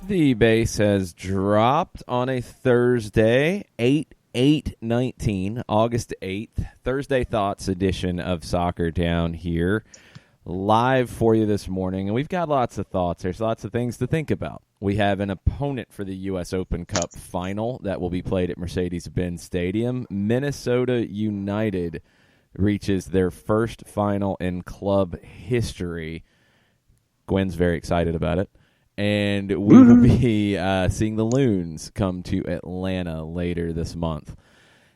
The base has dropped on a Thursday, 8/8/19, August 8th. Thursday Thoughts edition of Soccer Down here, live for you this morning. And we've got lots of thoughts. There's lots of things to think about. We have an opponent for the U.S. Open Cup final that will be played at Mercedes-Benz Stadium. Minnesota United reaches their first final in club history. Gwen's very excited about it. And we will be seeing the Loons come to Atlanta later this month.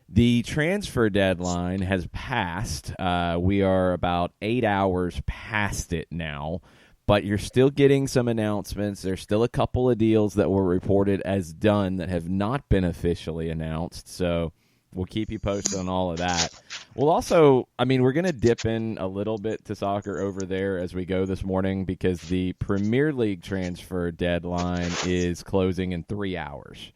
The transfer deadline has passed. We are about 8 hours past it now, but you're still getting some announcements. There's still a couple of deals that were reported as done that have not been officially announced, so we'll keep you posted on all of that. We'll also, we're going to dip in a little bit to soccer over there as we go this morning because the Premier League transfer deadline is closing in 3 hours,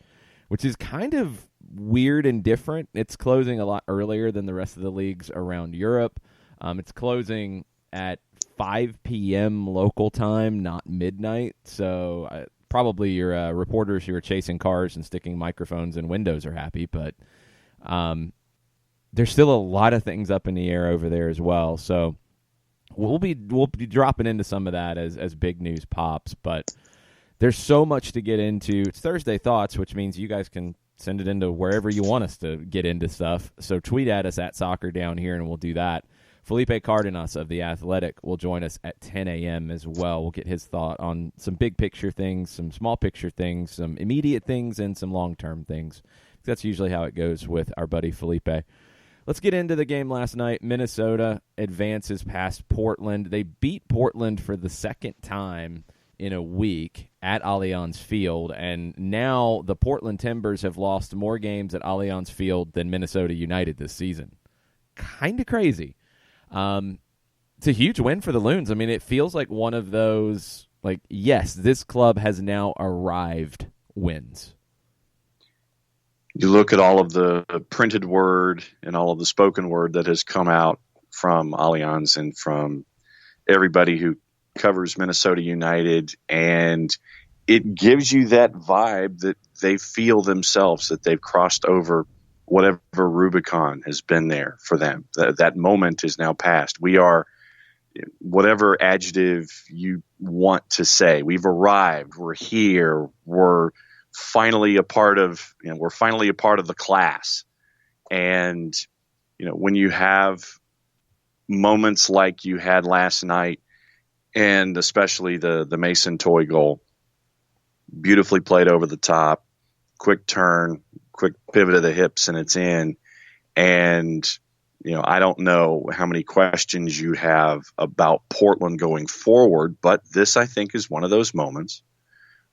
which is kind of weird and different. It's closing a lot earlier than the rest of the leagues around Europe. It's closing at 5 p.m. local time, not midnight. So probably your reporters who are chasing cars and sticking microphones in windows are happy, but there's still a lot of things up in the air over there as well. So we'll be dropping into some of that as big news pops, but there's so much to get into. It's Thursday Thoughts, which means you guys can send it into wherever you want us to get into stuff. So tweet at us at Soccer Down Here, and we'll do that. Felipe Cardenas of The Athletic will join us at 10 a.m. as well. We'll get his thought on some big picture things, some small picture things, some immediate things, and some long-term things. That's usually how it goes with our buddy Felipe. Let's get into the game last night. Minnesota advances past Portland. They beat Portland for the second time in a week at Allianz Field, and now the Portland Timbers have lost more games at Allianz Field than Minnesota United this season. Kind of crazy. It's a huge win for the Loons. It feels like one of those, yes, this club has now arrived wins. You look at all of the printed word and all of the spoken word that has come out from Allianz and from everybody who covers Minnesota United, and it gives you that vibe that they feel themselves, that they've crossed over whatever Rubicon has been there for them. That moment is now past. We are, whatever adjective you want to say, we've arrived, we're here, we're finally a part of the class. And when you have moments like you had last night, and especially the Mason Toy goal, beautifully played over the top, quick turn, quick pivot of the hips, and it's in. And I don't know how many questions you have about Portland going forward, but this, I think, is one of those moments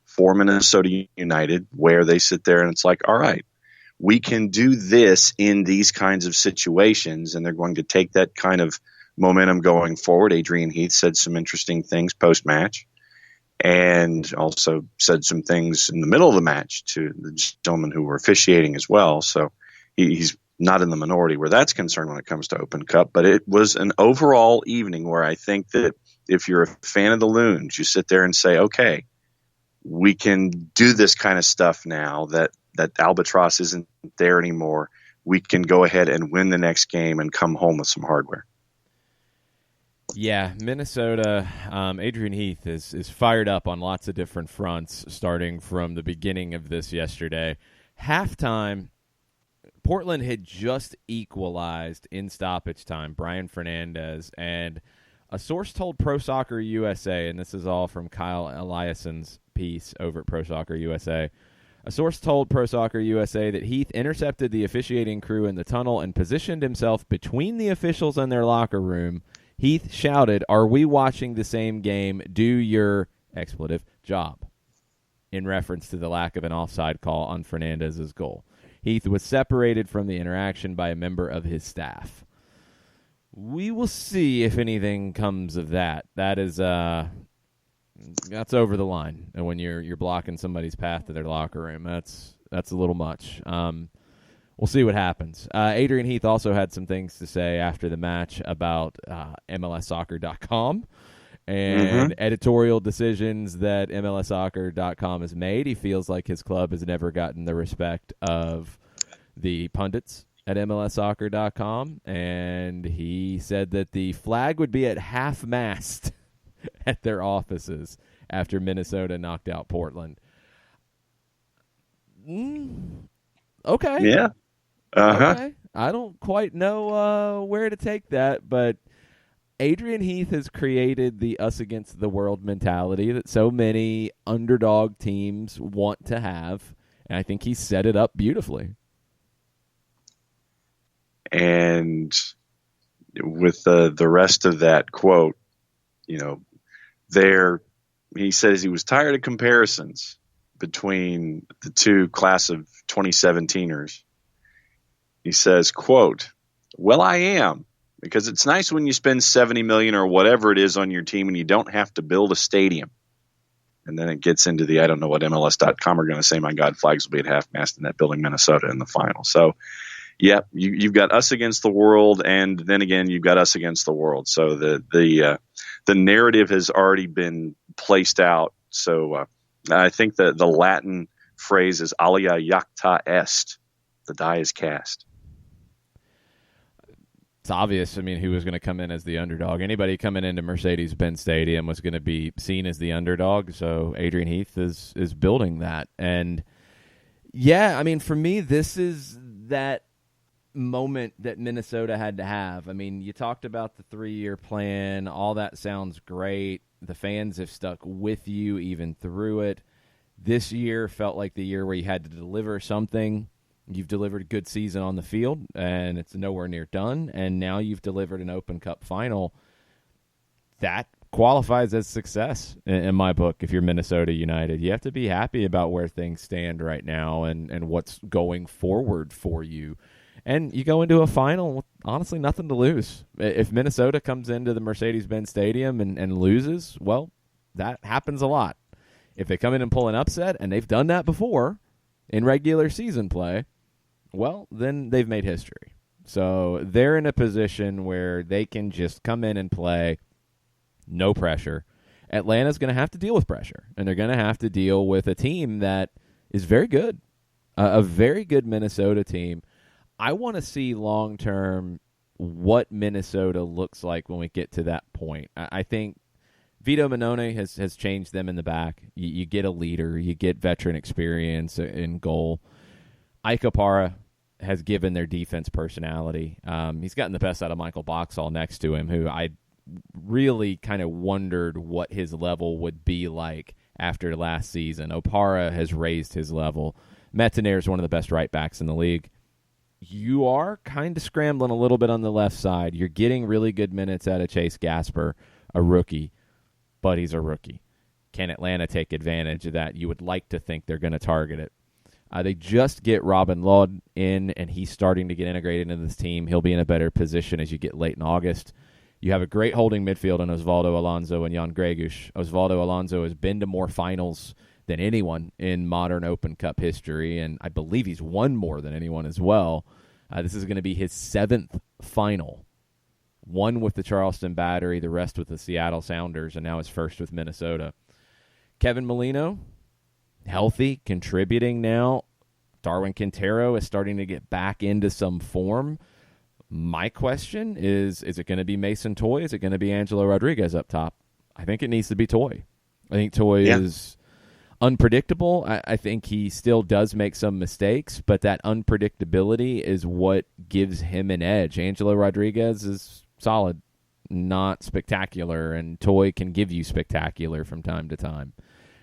for Minnesota United where they sit there and it's like, all right, we can do this in these kinds of situations, and they're going to take that kind of momentum going forward. Adrian Heath said some interesting things post-match and also said some things in the middle of the match to the gentlemen who were officiating as well. So he's not in the minority where that's concerned when it comes to Open Cup, but it was an overall evening where I think that if you're a fan of the Loons, you sit there and say, okay, we can do this kind of stuff now that Albatross isn't there anymore. We can go ahead and win the next game and come home with some hardware. Yeah, Minnesota, Adrian Heath is fired up on lots of different fronts, starting from the beginning of this yesterday. Halftime, Portland had just equalized in stoppage time, Brian Fernandez, and a source told Pro Soccer USA, and this is all from Kyle Eliasson's piece over at Pro Soccer USA, a source told Pro Soccer USA that Heath intercepted the officiating crew in the tunnel and positioned himself between the officials and their locker room. Heath shouted, "Are we watching the same game? Do your expletive job," in reference to the lack of an offside call on Fernandez's goal. Heath was separated from the interaction by a member of his staff. We will see if anything comes of that. That is that's over the line. And when you're blocking somebody's path to their locker room, that's a little much. We'll see what happens. Adrian Heath also had some things to say after the match about MLSsoccer.com and editorial decisions that MLSsoccer.com has made. He feels like his club has never gotten the respect of the pundits at MLSsoccer.com, and he said that the flag would be at half-mast at their offices after Minnesota knocked out Portland. Okay. Yeah. Okay. I don't quite know where to take that, but Adrian Heath has created the us against the world mentality that so many underdog teams want to have, and I think he set it up beautifully. And with the rest of that quote, he says he was tired of comparisons between the two class of 2017ers. He says, quote, "Well, I am, because it's nice when you spend $70 million or whatever it is on your team and you don't have to build a stadium." And then it gets into I don't know what MLS.com are going to say, my God, flags will be at half-mast in that building, Minnesota in the final. So, yeah, you've got us against the world, and then again, you've got us against the world. So the narrative has already been placed out. So I think the Latin phrase is alia jacta est. The die is cast. It's obvious. I mean, who was going to come in as the underdog? Anybody coming into Mercedes-Benz Stadium was going to be seen as the underdog. So Adrian Heath is building that. And, yeah, I mean, for me, this is that moment that Minnesota had to have. I mean, you talked about the 3-year plan. All that sounds great. The fans have stuck with you even through it. This year felt like the year where you had to deliver something. You've delivered a good season on the field, and it's nowhere near done. And now you've delivered an Open Cup final. That qualifies as success in my book if you're Minnesota United. You have to be happy about where things stand right now and what's going forward for you. And you go into a final with, honestly, nothing to lose. If Minnesota comes into the Mercedes-Benz Stadium and loses, well, that happens a lot. If they come in and pull an upset, and they've done that before in regular season play, well, then they've made history. So they're in a position where they can just come in and play, no pressure. Atlanta's going to have to deal with pressure, and they're going to have to deal with a team that is very good, a very good Minnesota team. I want to see long-term what Minnesota looks like when we get to that point. I think Vito Mannone has changed them in the back. You get a leader. You get veteran experience in goal. Ike Opara has given their defense personality. He's gotten the best out of Michael Boxall next to him, who I really kind of wondered what his level would be like after last season. Opara has raised his level. Mettenair is one of the best right backs in the league. You are kind of scrambling a little bit on the left side. You're getting really good minutes out of Chase Gasper, a rookie, but he's a rookie. Can Atlanta take advantage of that? You would like to think they're going to target it. They just get Robin Lod in, and he's starting to get integrated into this team. He'll be in a better position as you get late in August. You have a great holding midfield in Osvaldo Alonso and Jan Gregush. Osvaldo Alonso has been to more finals than anyone in modern Open Cup history, and I believe he's won more than anyone as well. This is going to be his 7th final. One with the Charleston Battery, the rest with the Seattle Sounders, and now his first with Minnesota. Kevin Molino, healthy, contributing now. Darwin Quintero is starting to get back into some form. My question is it going to be Mason Toye? Is it going to be Angelo Rodriguez up top? I think it needs to be Toye. I think Toye is unpredictable. I think he still does make some mistakes, but that unpredictability is what gives him an edge. Angelo Rodriguez is solid, not spectacular, and Toye can give you spectacular from time to time.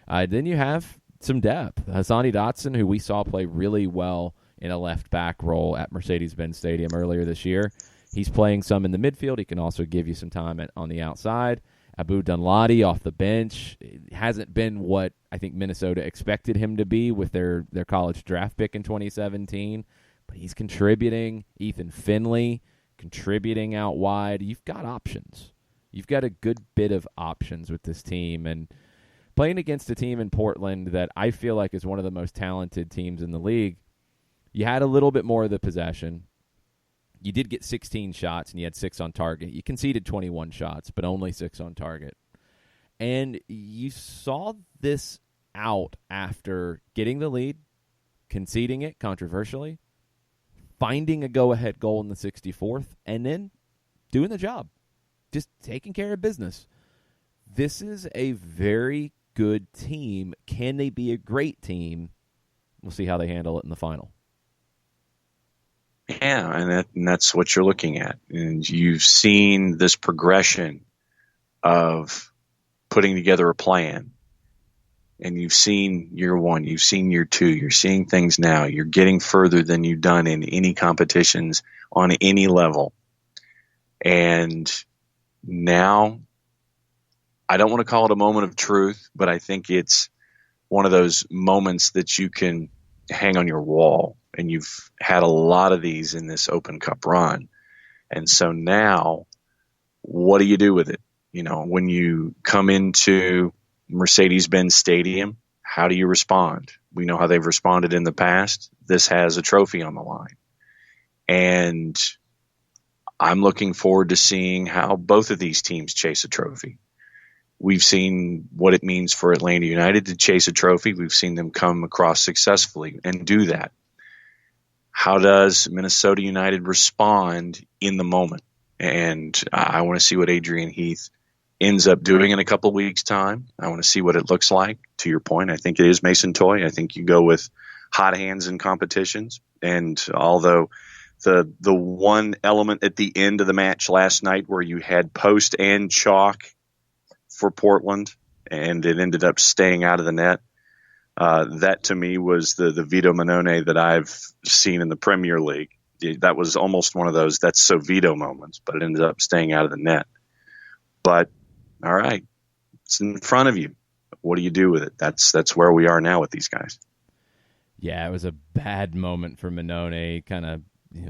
Then you have some depth. Hassani Dotson, who we saw play really well in a left-back role at Mercedes-Benz Stadium earlier this year. He's playing some in the midfield. He can also give you some time on the outside. Abu Dunladi off the bench hasn't been what I think Minnesota expected him to be with their college draft pick in 2017, but he's contributing. Ethan Finley contributing out wide. You've got options. You've got a good bit of options with this team, and playing against a team in Portland that I feel like is one of the most talented teams in the league, you had a little bit more of the possession. You did get 16 shots, and you had 6 on target. You conceded 21 shots, but only 6 on target. And you saw this out after getting the lead, conceding it controversially, finding a go-ahead goal in the 64th, and then doing the job, just taking care of business. This is a very good team. Can they be a great team? We'll see how they handle it in the final. Yeah, and that's what you're looking at. And you've seen this progression of putting together a plan. And you've seen year 1, you've seen year 2, you're seeing things now. You're getting further than you've done in any competitions on any level. And now, I don't want to call it a moment of truth, but I think it's one of those moments that you can hang on your wall. And you've had a lot of these in this Open Cup run. And so now, what do you do with it? You know, when you come into Mercedes-Benz Stadium, how do you respond? We know how they've responded in the past. This has a trophy on the line. And I'm looking forward to seeing how both of these teams chase a trophy. We've seen what it means for Atlanta United to chase a trophy. We've seen them come across successfully and do that. How does Minnesota United respond in the moment? And I want to see what Adrian Heath ends up doing in a couple of weeks' time. I want to see what it looks like. To your point, I think it is Mason Toye. I think you go with hot hands in competitions. And although the one element at the end of the match last night where you had post and chalk for Portland, and it ended up staying out of the net, that to me was the Vito Mannone that I've seen in the Premier League. That was almost one of those that's so Vito moments, but it ended up staying out of the net. But all right, it's in front of you. What do you do with it? That's where we are now with these guys. Yeah, it was a bad moment for Mannone. Kind of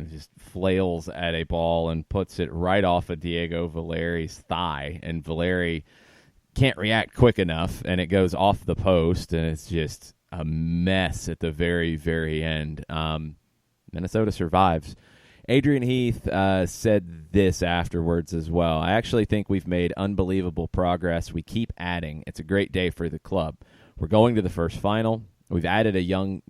just flails at a ball and puts it right off of Diego Valeri's thigh, and Valeri can't react quick enough, and it goes off the post, and it's just a mess at the very, very end. Minnesota survives. Adrian Heath said this afterwards as well. I actually think we've made unbelievable progress. We keep adding. It's a great day for the club. We're going to the first final. We've added a young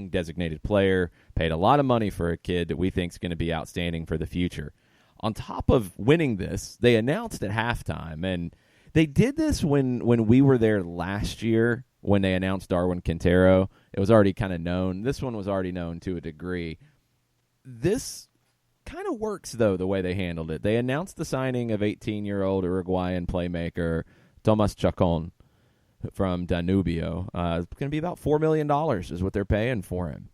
designated player, paid a lot of money for a kid that we think is going to be outstanding for the future. On top of winning this, they announced at halftime, and they did this when we were there last year when they announced Darwin Quintero. It was already kind of known. This one was already known to a degree. This kind of works, though, the way they handled it. They announced the signing of 18-year-old Uruguayan playmaker Tomas Chacon from Danubio. It's going to be about $4 million is what they're paying for him.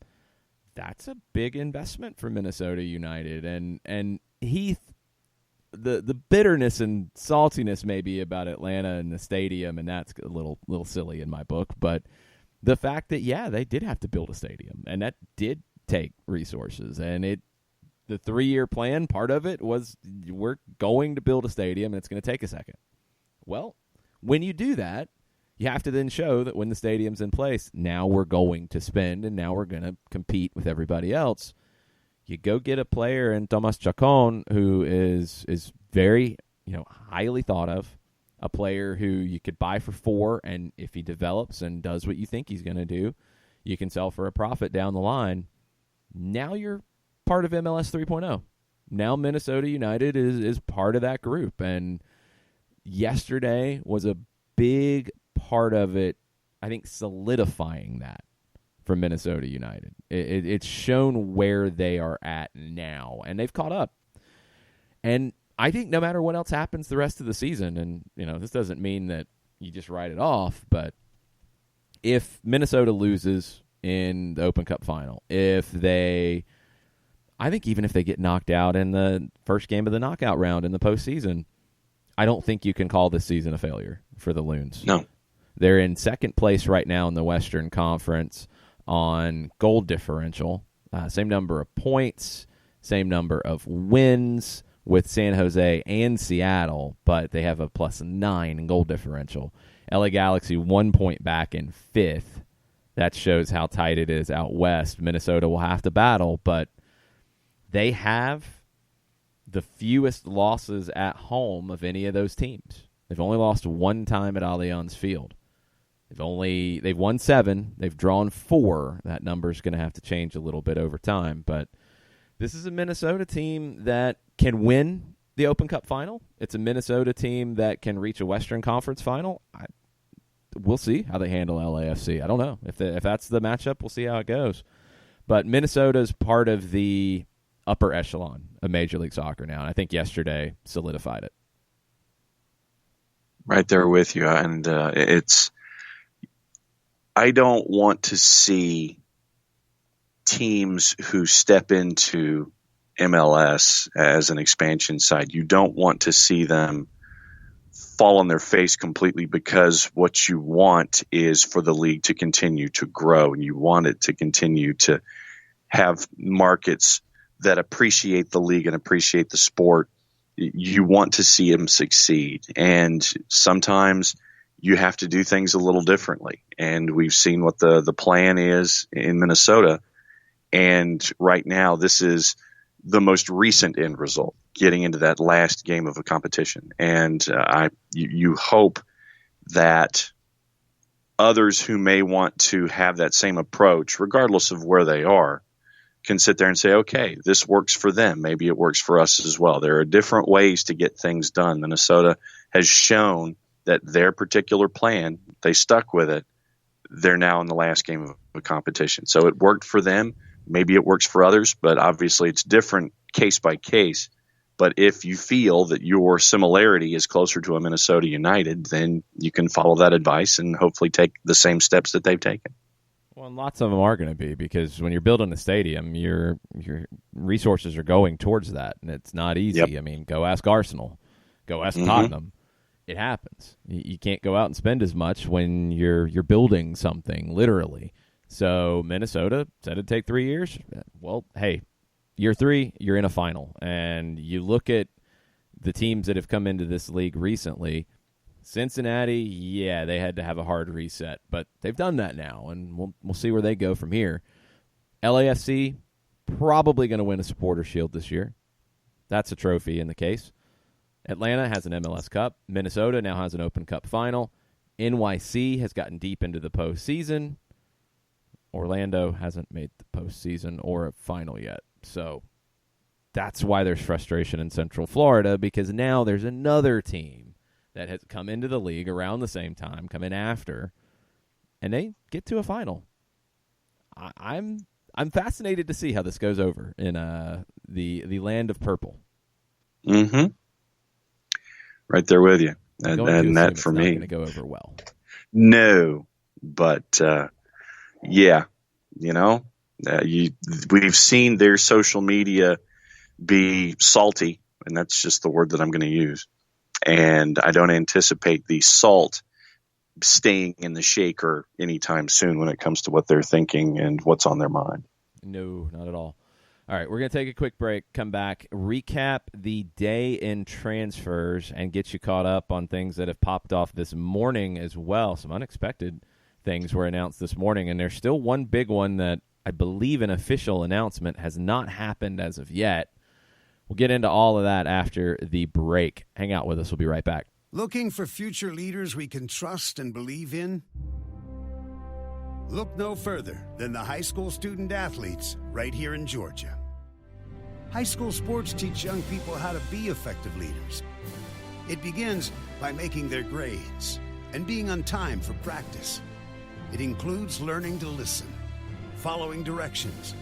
That's a big investment for Minnesota United. And Heath, the bitterness and saltiness maybe about Atlanta and the stadium, and that's a little silly in my book, but the fact that, yeah, they did have to build a stadium, and that did take resources, and the 3-year plan, part of it was we're going to build a stadium, and it's going to take a second. Well, when you do that, you have to then show that when the stadium's in place, now we're going to spend, and now we're going to compete with everybody else. You go get a player in Tomas Chacon who is very, highly thought of, a player who you could buy for $4, and if he develops and does what you think he's going to do, you can sell for a profit down the line. Now you're part of MLS 3.0. Now Minnesota United is part of that group, and yesterday was a big part of it, I think, solidifying that for Minnesota United. It's shown where they are at now, and they've caught up. And I think no matter what else happens the rest of the season, and this doesn't mean that you just write it off, but if Minnesota loses in the Open Cup final, I think even if they get knocked out in the first game of the knockout round in the postseason, I don't think you can call this season a failure for the Loons. No. They're in second place right now in the Western Conference on goal differential. Same number of points, same number of wins with San Jose and Seattle, but they have a +9 in goal differential. LA Galaxy 1 point back in fifth. That shows how tight it is out west. Minnesota will have to battle, but they have the fewest losses at home of any of those teams. They've only lost one time at Allianz Field. They've won 7. They've drawn 4. That number's going to have to change a little bit over time, but this is a Minnesota team that can win the Open Cup final. It's a Minnesota team that can reach a Western Conference final. We'll see how they handle LAFC. I don't know. If that's the matchup, we'll see how it goes. But Minnesota's part of the upper echelon of Major League Soccer now, and I think yesterday solidified it. Right there with you. And I don't want to see teams who step into MLS as an expansion side. You don't want to see them fall on their face completely, because what you want is for the league to continue to grow, and you want it to continue to have markets that appreciate the league and appreciate the sport. You want to see them succeed, and sometimes you have to do things a little differently. And we've seen what the plan is in Minnesota. And right now, this is the most recent end result, getting into that last game of a competition. And you hope that others who may want to have that same approach, regardless of where they are, can sit there and say, okay, this works for them. Maybe it works for us as well. There are different ways to get things done. Minnesota has shown that their particular plan, they stuck with it. They're now in the last game of a competition. So it worked for them. Maybe it works for others, but obviously it's different case by case. But if you feel that your similarity is closer to a Minnesota United, then you can follow that advice and hopefully take the same steps that they've taken. Well, and lots of them are going to be, because when you're building a stadium, your resources are going towards that, and it's not easy. Yep. I mean, go ask Arsenal. Go ask Tottenham. It happens. You can't go out and spend as much when you're building something, literally. So Minnesota said it'd take 3 years. Well, hey, year 3, you're in a final. And you look at the teams that have come into this league recently. Cincinnati, yeah, they had to have a hard reset, but they've done that now, and we'll see where they go from here. LAFC, probably going to win a Supporter Shield this year. That's a trophy in the case. Atlanta has an MLS Cup. Minnesota now has an Open Cup final. NYC has gotten deep into the postseason. Orlando hasn't made the postseason or a final yet. So that's why there's frustration in Central Florida, because now there's another team that has come into the league around the same time, come in after, and they get to a final. I'm fascinated to see how this goes over in the land of purple. Mm-hmm. Right there with you. And that for me, going to go over well. No, but yeah, we've seen their social media be salty, and that's just the word that I'm going to use. And I don't anticipate the salt staying in the shaker anytime soon when it comes to what they're thinking and what's on their mind. No, not at all. All right, we're going to take a quick break, come back, recap the day in transfers, and get you caught up on things that have popped off this morning as well. Some unexpected things were announced this morning, and there's still one big one that I believe an official announcement has not happened as of yet. We'll get into all of that after the break. Hang out with us. We'll be right back. Looking for future leaders we can trust and believe in? Look no further than the high school student athletes right here in Georgia. High school sports teach young people how to be effective leaders. It begins by making their grades and being on time for practice. It includes learning to listen, following directions,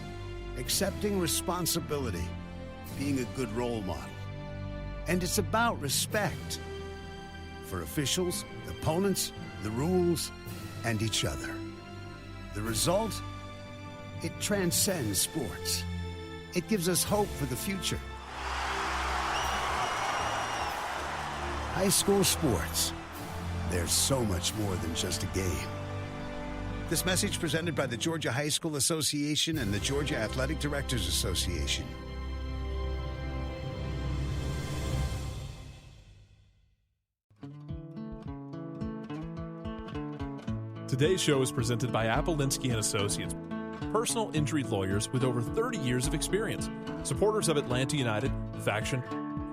accepting responsibility, being a good role model. And it's about respect for officials, opponents, the rules, and each other. The result? It transcends sports. It gives us hope for the future. High High school sports. There's so much more than just a game. This message presented by the Georgia High School Association and the Georgia Athletic Directors Association. Today's show is presented by Appolinsky & Associates, personal injury lawyers with over 30 years of experience, supporters of Atlanta United, Faction,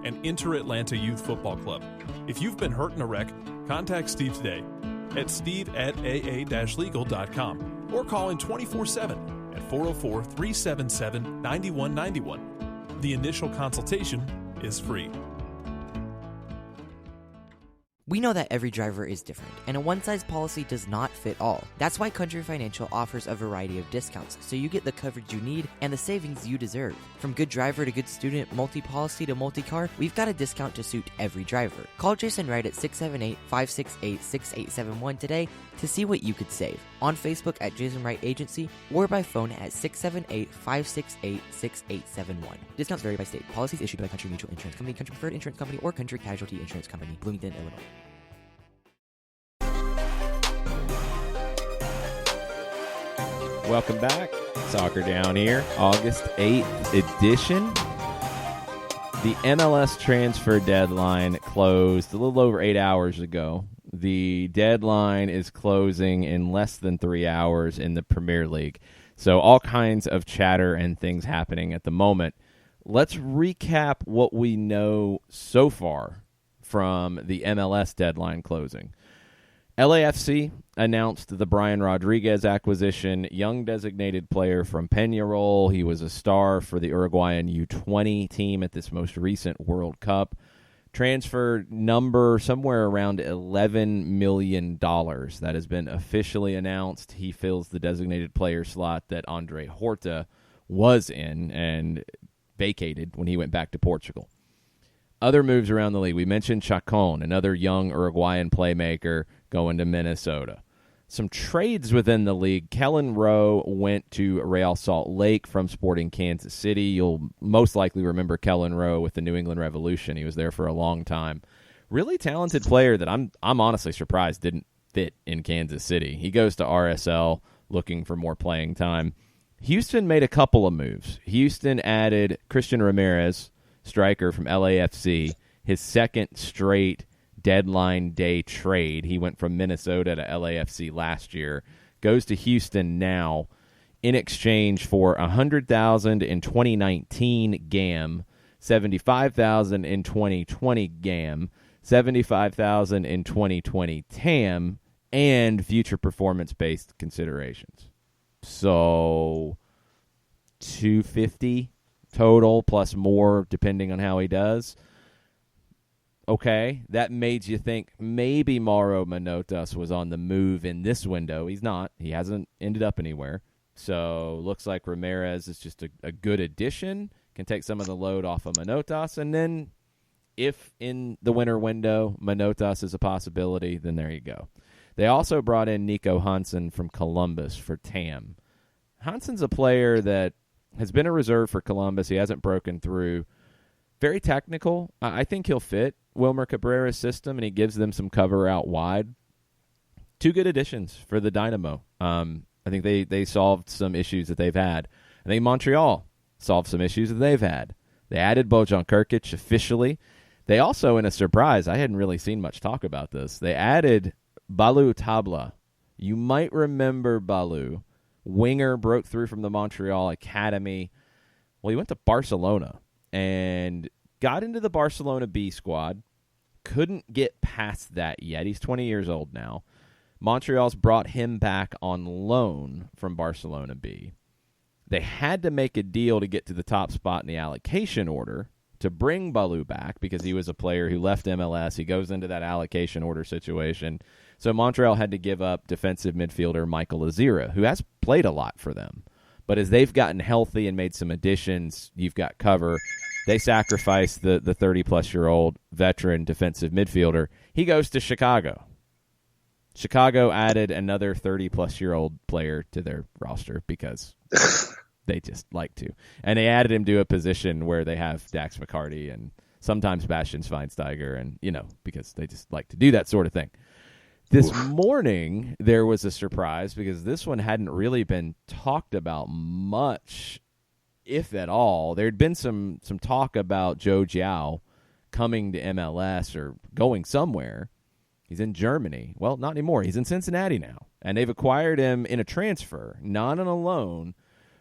and Inter-Atlanta Youth Football Club. If you've been hurt in a wreck, contact Steve today at steve@aa-legal.com or call in 24/7 at 404-377-9191. The initial consultation is free. We know that every driver is different, and a one-size policy does not fit all. That's why Country Financial offers a variety of discounts, so you get the coverage you need and the savings you deserve. From good driver to good student, multi-policy to multi-car, we've got a discount to suit every driver. Call Jason Wright at 678-568-6871 today to see what you could save. On Facebook at Jason Wright Agency or by phone at 678-568-6871. Discounts vary by state. Policies issued by Country Mutual Insurance Company, Country Preferred Insurance Company, or Country Casualty Insurance Company, Bloomington, Illinois. Welcome back. Soccer Down here, August 8th edition. The MLS transfer deadline closed a little over 8 hours ago. The deadline is closing in less than 3 hours in the Premier League. So all kinds of chatter and things happening at the moment. Let's recap what we know so far from the MLS deadline closing. LAFC announced the Brian Rodriguez acquisition, young designated player from Peñarol. He was a star for the Uruguayan U20 team at this most recent World Cup. Transfer number somewhere around $11 million. That has been officially announced. He fills the designated player slot that Andre Horta was in and vacated when he went back to Portugal. Other moves around the league. We mentioned Chacon, another young Uruguayan playmaker going to Minnesota. Some trades within the league. Kellen Rowe went to Real Salt Lake from Sporting Kansas City. You'll most likely remember Kellen Rowe with the New England Revolution. He was there for a long time. Really talented player that I'm honestly surprised didn't fit in Kansas City. He goes to RSL looking for more playing time. Houston made a couple of moves. Houston added Christian Ramirez, striker from LAFC, his second straight deadline day trade. He went from Minnesota to LAFC last year, goes to Houston now in exchange for $100,000 in 2019 GAM, $75,000 in 2020 GAM, $75,000 in 2020 TAM, and future performance-based considerations. So $250 total plus more depending on how he does. Okay, that made you think maybe Mauro Manotas was on the move in this window. He's not. He hasn't ended up anywhere. So looks like Ramirez is just a good addition, can take some of the load off of Manotas. And then if in the winter window Manotas is a possibility, then there you go. They also brought in Nico Hansen from Columbus for TAM. Hansen's a player that has been a reserve for Columbus. He hasn't broken through. Very technical. I think he'll fit Wilmer Cabrera's system, and he gives them some cover out wide. Two good additions for the Dynamo. I think they solved some issues that they've had. I think Montreal solved some issues that they've had. They added Bojan Krkic officially. They also, in a surprise, I hadn't really seen much talk about this, they added Balou Tabla. You might remember Balou. Winger, broke through from the Montreal Academy. Well, he went to Barcelona and got into the Barcelona B squad. Couldn't get past that yet. He's 20 years old now. Montreal's brought him back on loan from Barcelona B. They had to make a deal to get to the top spot in the allocation order to bring Balou back because he was a player who left MLS. He goes into that allocation order situation. So Montreal had to give up defensive midfielder Michael Azira, who has played a lot for them. But as they've gotten healthy and made some additions, you've got cover. They sacrificed the 30-plus-year-old veteran defensive midfielder. He goes to Chicago. Chicago added another 30-plus-year-old player to their roster because they just like to. And they added him to a position where they have Dax McCarty, and sometimes Bastian Schweinsteiger, and, because they just like to do that sort of thing. This morning, there was a surprise because this one hadn't really been talked about much, if at all. There had been some talk about Joe Jiao coming to MLS or going somewhere. He's in Germany. Well, not anymore. He's in Cincinnati now. And they've acquired him in a transfer, not on a loan,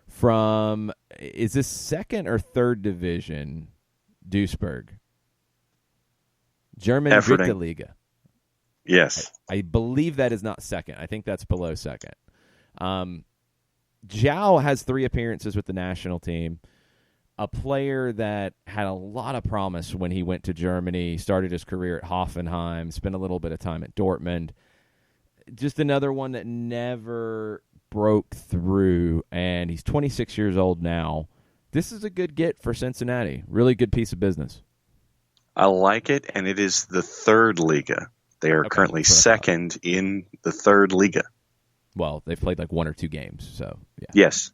from, is this second or third division, Duisburg? German Dritte Liga. Yes. I believe that is not second. I think that's below second. Zhao has 3 appearances with the national team. A player that had a lot of promise when he went to Germany, started his career at Hoffenheim, spent a little bit of time at Dortmund. Just another one that never broke through, and he's 26 years old now. This is a good get for Cincinnati. Really good piece of business. I like it, and it is the third Liga. They are currently second in the third Liga. Well, they've played like 1 or 2 games, so yeah. Yes.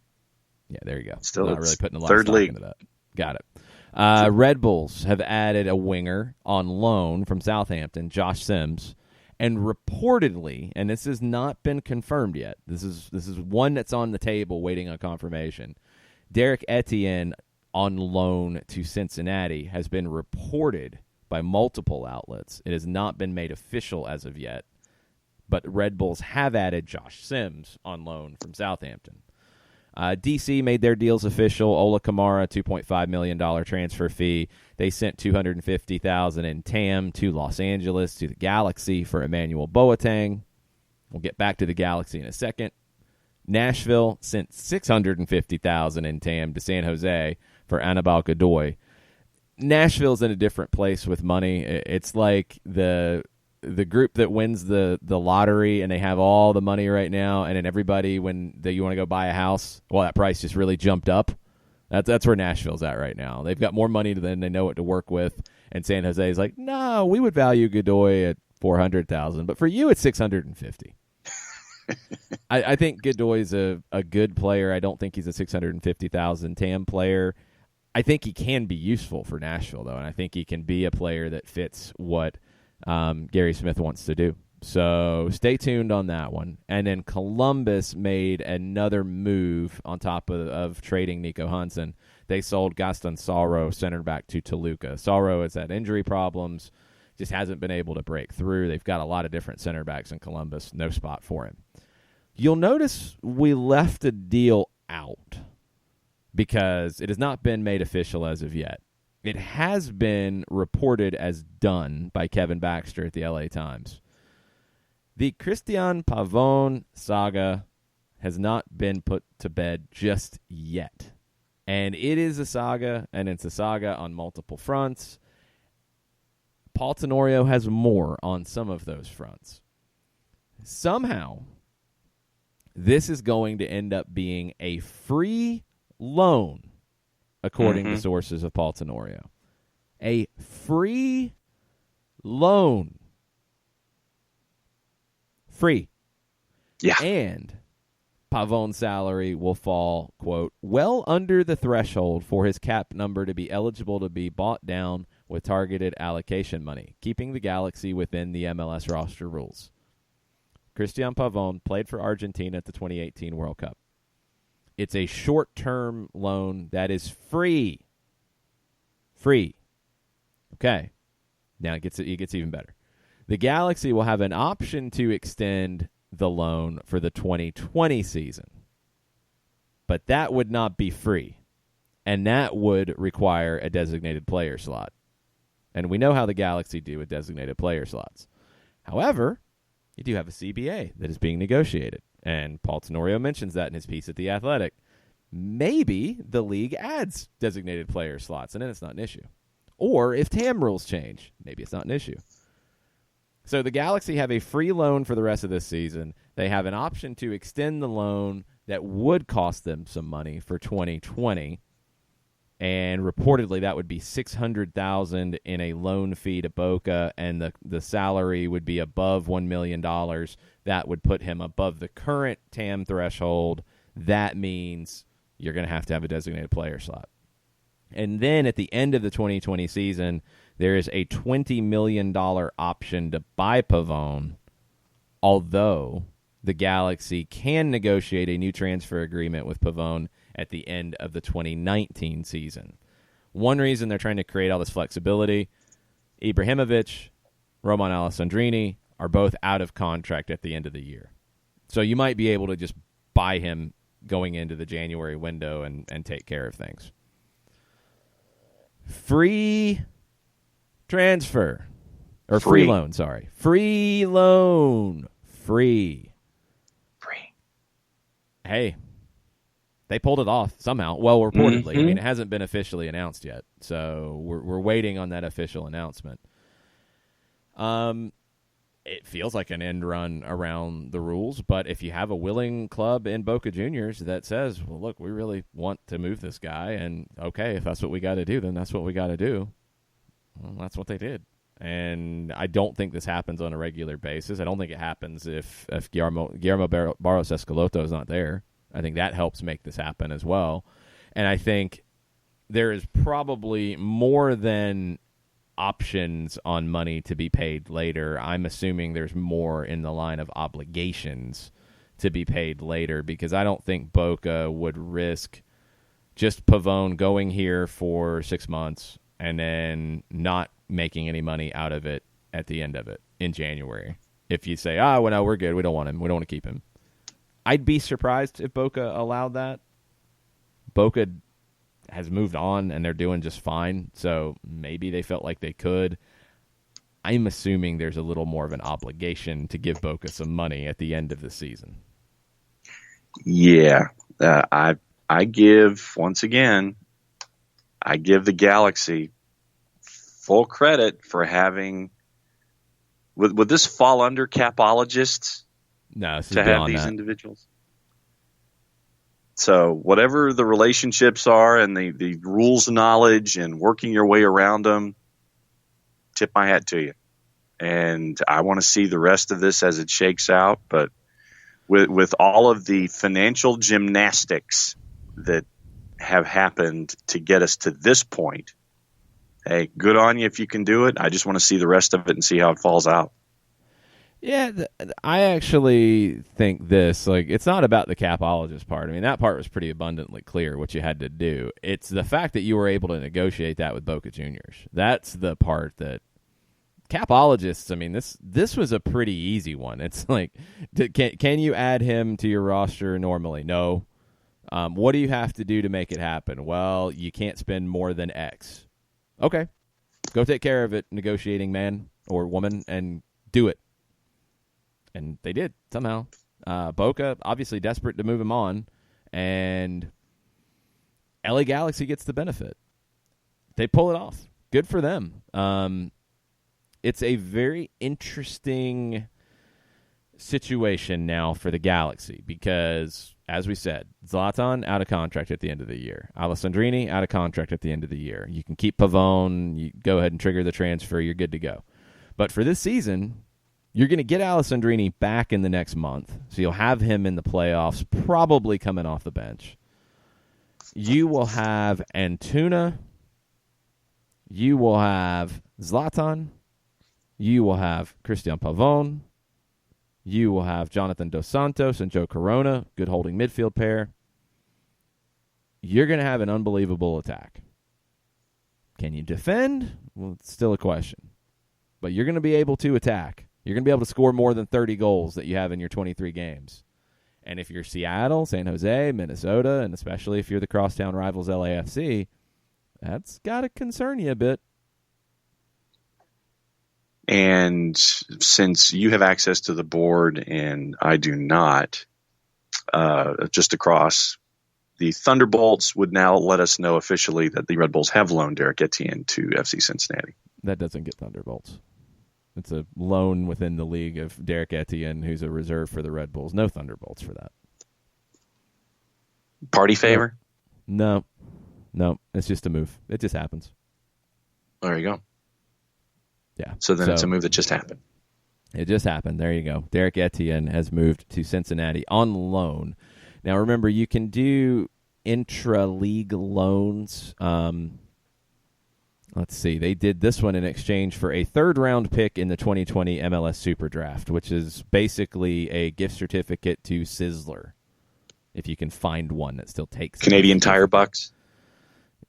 Yeah, there you go. Still, not really putting a lot third of stock league into that. Got it. Red Bulls have added a winger on loan from Southampton, Josh Sims, and reportedly, and this has not been confirmed yet. This is one that's on the table waiting on confirmation. Derek Etienne on loan to Cincinnati has been reported by multiple outlets. It has not been made official as of yet, but Red Bulls have added Josh Sims on loan from Southampton. DC made their deals official. Ola Kamara, $2.5 million transfer fee. They sent $250,000 in TAM to Los Angeles, to the Galaxy for Emmanuel Boateng. We'll get back to the Galaxy in a second. Nashville sent $650,000 in TAM to San Jose for Anibal Godoy. Nashville's in a different place with money. It's like the group that wins the lottery and they have all the money right now, and then everybody, when you want to go buy a house, well, that price just really jumped up. That's where Nashville's at right now. They've got more money than they know what to work with, and San Jose is like, no, we would value Godoy at $400,000, but for you it's $650,000. I think Godoy's a good player. I don't think he's a $650,000 TAM player. I think he can be useful for Nashville, though, and I think he can be a player that fits what Gary Smith wants to do. So stay tuned on that one. And then Columbus made another move on top of trading Nico Hansen. They sold Gaston Sauro, center back, to Toluca. Sauro has had injury problems, just hasn't been able to break through. They've got a lot of different center backs in Columbus. No spot for him. You'll notice we left a deal out because it has not been made official as of yet. It has been reported as done by Kevin Baxter at the LA Times. The Christian Pavón saga has not been put to bed just yet. And it is a saga, and it's a saga on multiple fronts. Paul Tenorio has more on some of those fronts. Somehow, this is going to end up being a free loan, according to sources of Paul Tenorio. A free loan. Free. Yeah. And Pavón's salary will fall, quote, well under the threshold for his cap number to be eligible to be bought down with targeted allocation money, keeping the Galaxy within the MLS roster rules. Christian Pavón played for Argentina at the 2018 World Cup. It's a short-term loan that is free. Free. Okay. Now it gets even better. The Galaxy will have an option to extend the loan for the 2020 season. But that would not be free. And that would require a designated player slot. And we know how the Galaxy do with designated player slots. However, you do have a CBA that is being negotiated. And Paul Tenorio mentions that in his piece at The Athletic. Maybe the league adds designated player slots, and then it's not an issue. Or if TAM rules change, maybe it's not an issue. So the Galaxy have a free loan for the rest of this season. They have an option to extend the loan that would cost them some money for 2020. And reportedly that would be $600,000 in a loan fee to Boca, and the salary would be above $1 million. That would put him above the current TAM threshold. That means you're going to have a designated player slot. And then at the end of the 2020 season, there is a $20 million option to buy Pavone, although the Galaxy can negotiate a new transfer agreement with Pavone at the end of the 2019 season. One reason they're trying to create all this flexibility, Ibrahimovic, Roman Alessandrini are both out of contract at the end of the year. So you might be able to just buy him going into the January window and take care of things. Free transfer. Or free loan, sorry. Free loan. Free. Hey, they pulled it off somehow. Well, reportedly. Mm-hmm. I mean, it hasn't been officially announced yet, so we're waiting on that official announcement. It feels like an end run around the rules, but if you have a willing club in Boca Juniors that says, well, look, we really want to move this guy, and okay, if that's what we got to do, then that's what we got to do. Well, that's what they did. And I don't think this happens on a regular basis. I don't think it happens if Guillermo Barros Escaloto is not there. I think that helps make this happen as well. And I think there is probably more than options on money to be paid later. I'm assuming there's more in the line of obligations to be paid later, because I don't think Boca would risk just Pavone going here for 6 months and then not making any money out of it at the end of it in January. If you say, well, no, we're good. We don't want him. We don't want to keep him. I'd be surprised if Boca allowed that. Boca has moved on, and they're doing just fine, so maybe they felt like they could. I'm assuming there's a little more of an obligation to give Boca some money at the end of the season. Yeah. I give, once again, I give the Galaxy full credit for having... Would this fall under capologists? No, this is to have these individuals. So whatever the relationships are and the rules of knowledge and working your way around them, tip my hat to you. And I want to see the rest of this as it shakes out. But with all of the financial gymnastics that have happened to get us to this point, hey, good on you if you can do it. I just want to see the rest of it and see how it falls out. Yeah, I actually think this, it's not about the capologist part. I mean, that part was pretty abundantly clear what you had to do. It's the fact that you were able to negotiate that with Boca Juniors. That's the part that capologists, I mean, this was a pretty easy one. It's like, can you add him to your roster normally? No. What do you have to do to make it happen? Well, you can't spend more than X. Okay. Go take care of it, negotiating man or woman, and do it. And they did, somehow. Boca, obviously desperate to move him on, and LA Galaxy gets the benefit. They pull it off. Good for them. It's a very interesting situation now for the Galaxy because, as we said, Zlatan out of contract at the end of the year. Alessandrini out of contract at the end of the year. You can keep Pavone. You go ahead and trigger the transfer. You're good to go. But for this season, you're going to get Alessandrini back in the next month, so you'll have him in the playoffs, probably coming off the bench. You will have Antuna. You will have Zlatan. You will have Christian Pavone. You will have Jonathan Dos Santos and Joe Corona, good holding midfield pair. You're going to have an unbelievable attack. Can you defend? Well, it's still a question. But you're going to be able to attack. You're going to be able to score more than 30 goals that you have in your 23 games. And if you're Seattle, San Jose, Minnesota, and especially if you're the crosstown rivals LAFC, that's got to concern you a bit. And since you have access to the board and I do not, just across, the Thunderbolts would now let us know officially that the Red Bulls have loaned Derek Etienne to FC Cincinnati. That doesn't get Thunderbolts. It's a loan within the league of Derek Etienne, who's a reserve for the Red Bulls. No Thunderbolts for that. Party favor? No. It's just a move. It just happens. There you go. Yeah. So it's a move that just happened. It just happened. There you go. Derek Etienne has moved to Cincinnati on loan. Now, remember, you can do intra-league loans. Let's see. They did this one in exchange for a third-round pick in the 2020 MLS Super Draft, which is basically a gift certificate to Sizzler, if you can find one that still takes Canadian Tire Bucks.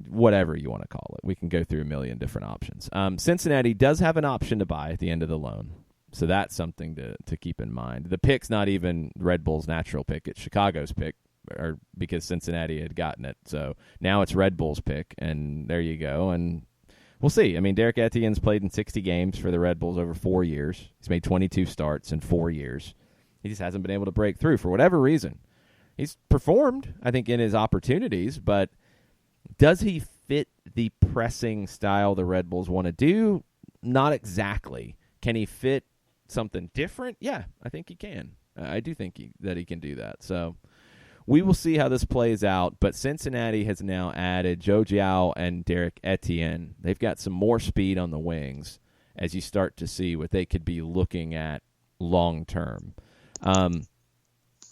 Whatever you want to call it. We can go through a million different options. Cincinnati does have an option to buy at the end of the loan, so that's something to keep in mind. The pick's not even Red Bull's natural pick. It's Chicago's pick, or because Cincinnati had gotten it. So now it's Red Bull's pick, and there you go. And we'll see. I mean, Derek Etienne's played in 60 games for the Red Bulls over 4 years. He's made 22 starts in 4 years. He just hasn't been able to break through for whatever reason. He's performed, I think, in his opportunities, but does he fit the pressing style the Red Bulls want to do? Not exactly. Can he fit something different? Yeah, I think he can. I do think that he can do that. So we will see how this plays out. But Cincinnati has now added Joe Giao and Derek Etienne. They've got some more speed on the wings as you start to see what they could be looking at long term.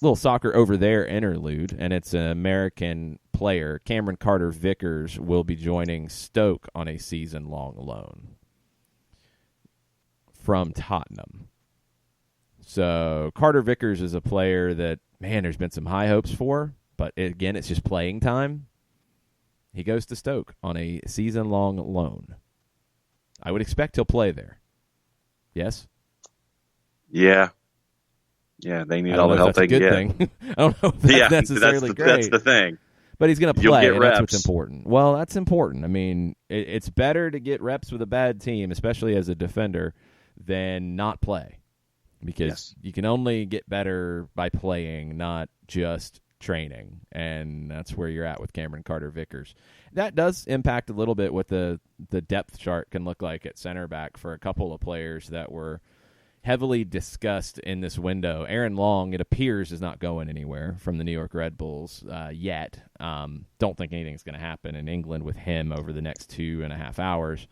Little soccer over there interlude, and it's an American player. Cameron Carter-Vickers will be joining Stoke on a season-long loan from Tottenham. So Carter-Vickers is a player that, man, there's been some high hopes for, but again, it's just playing time. He goes to Stoke on a season-long loan. I would expect he'll play there. Yes? Yeah. Yeah, they need all the help they can get. Thing. I don't know if that's necessarily great. That's the thing. But he's going to play, and reps. That's what's important. Well, that's important. I mean, it's better to get reps with a bad team, especially as a defender, than not play. Because you can only get better by playing, not just training. And that's where you're at with Cameron Carter-Vickers. That does impact a little bit what the depth chart can look like at center back for a couple of players that were heavily discussed in this window. Aaron Long, it appears, is not going anywhere from the New York Red Bulls yet. Don't think anything's going to happen in England with him over the next 2.5 hours.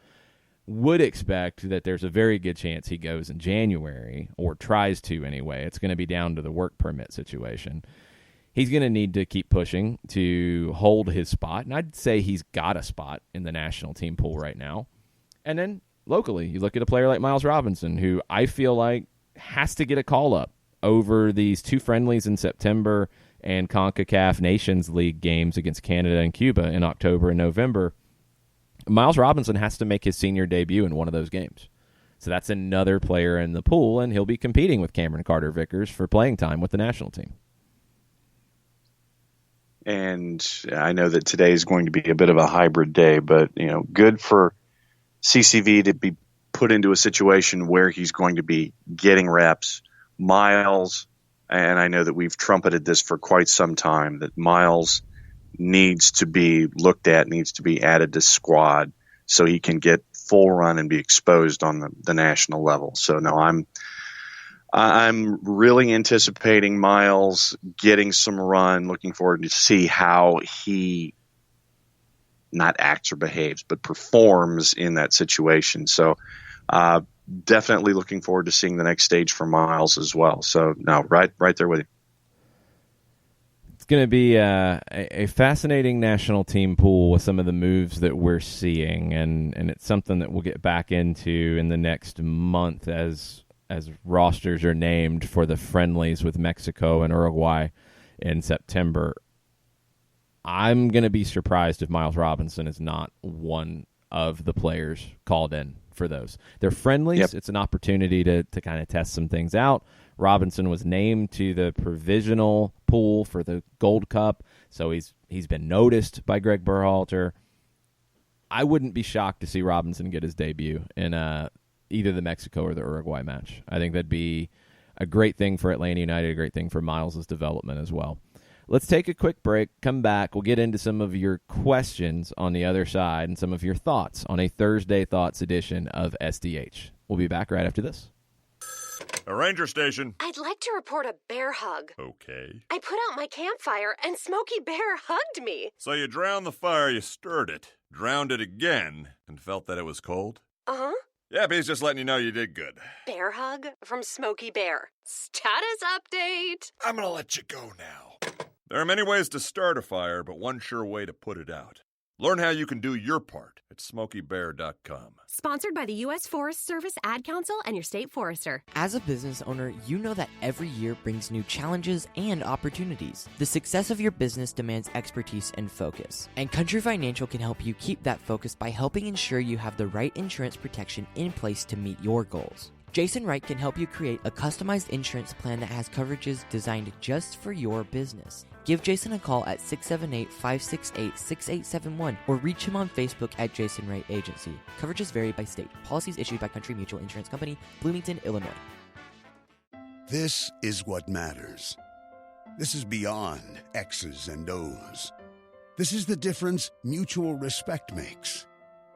Would expect that there's a very good chance he goes in January, or tries to anyway. It's going to be down to the work permit situation. He's going to need to keep pushing to hold his spot, and I'd say he's got a spot in the national team pool right now. And then locally, you look at a player like Miles Robinson, who I feel like has to get a call-up over these 2 friendlies in September and CONCACAF Nations League games against Canada and Cuba in October and November. Miles Robinson has to make his senior debut in one of those games. So that's another player in the pool, and he'll be competing with Cameron Carter-Vickers for playing time with the national team. And I know that today is going to be a bit of a hybrid day, but good for CCV to be put into a situation where he's going to be getting reps. Miles, and I know that we've trumpeted this for quite some time, that Miles needs to be looked at, needs to be added to squad so he can get full run and be exposed on the national level. So no, I'm really anticipating Miles getting some run, looking forward to see how he not acts or behaves, but performs in that situation. So definitely looking forward to seeing the next stage for Miles as well. So no, right there with you. It's going to be a fascinating national team pool with some of the moves that we're seeing, and it's something that we'll get back into in the next month as rosters are named for the friendlies with Mexico and Uruguay in September. I'm going to be surprised if Miles Robinson is not one of the players called in for those. They're friendlies. Yep. It's an opportunity to kind of test some things out. Robinson was named to the provisional pool for the Gold Cup, so he's been noticed by Greg Berhalter. I wouldn't be shocked to see Robinson get his debut in either the Mexico or the Uruguay match. I think that'd be a great thing for Atlanta United, a great thing for Miles' development as well. Let's take a quick break, come back. We'll get into some of your questions on the other side and some of your thoughts on a Thursday Thoughts edition of SDH. We'll be back right after this. A ranger station. I'd like to report a bear hug. Okay. I put out my campfire and Smokey Bear hugged me. So you drowned the fire, you stirred it, drowned it again, and felt that it was cold? Uh-huh. Yep, he's just letting you know you did good. Bear hug from Smokey Bear. Status update. I'm gonna let you go now. There are many ways to start a fire, but one sure way to put it out. Learn how you can do your part at SmokeyBear.com. Sponsored by the U.S. Forest Service Ad Council and your state forester. As a business owner, you know that every year brings new challenges and opportunities. The success of your business demands expertise and focus. And Country Financial can help you keep that focus by helping ensure you have the right insurance protection in place to meet your goals. Jason Wright can help you create a customized insurance plan that has coverages designed just for your business. Give Jason a call at 678-568-6871 or reach him on Facebook at Jason Wright Agency. Coverages vary by state. Policies issued by Country Mutual Insurance Company, Bloomington, Illinois. This is what matters. This is beyond X's and O's. This is the difference mutual respect makes.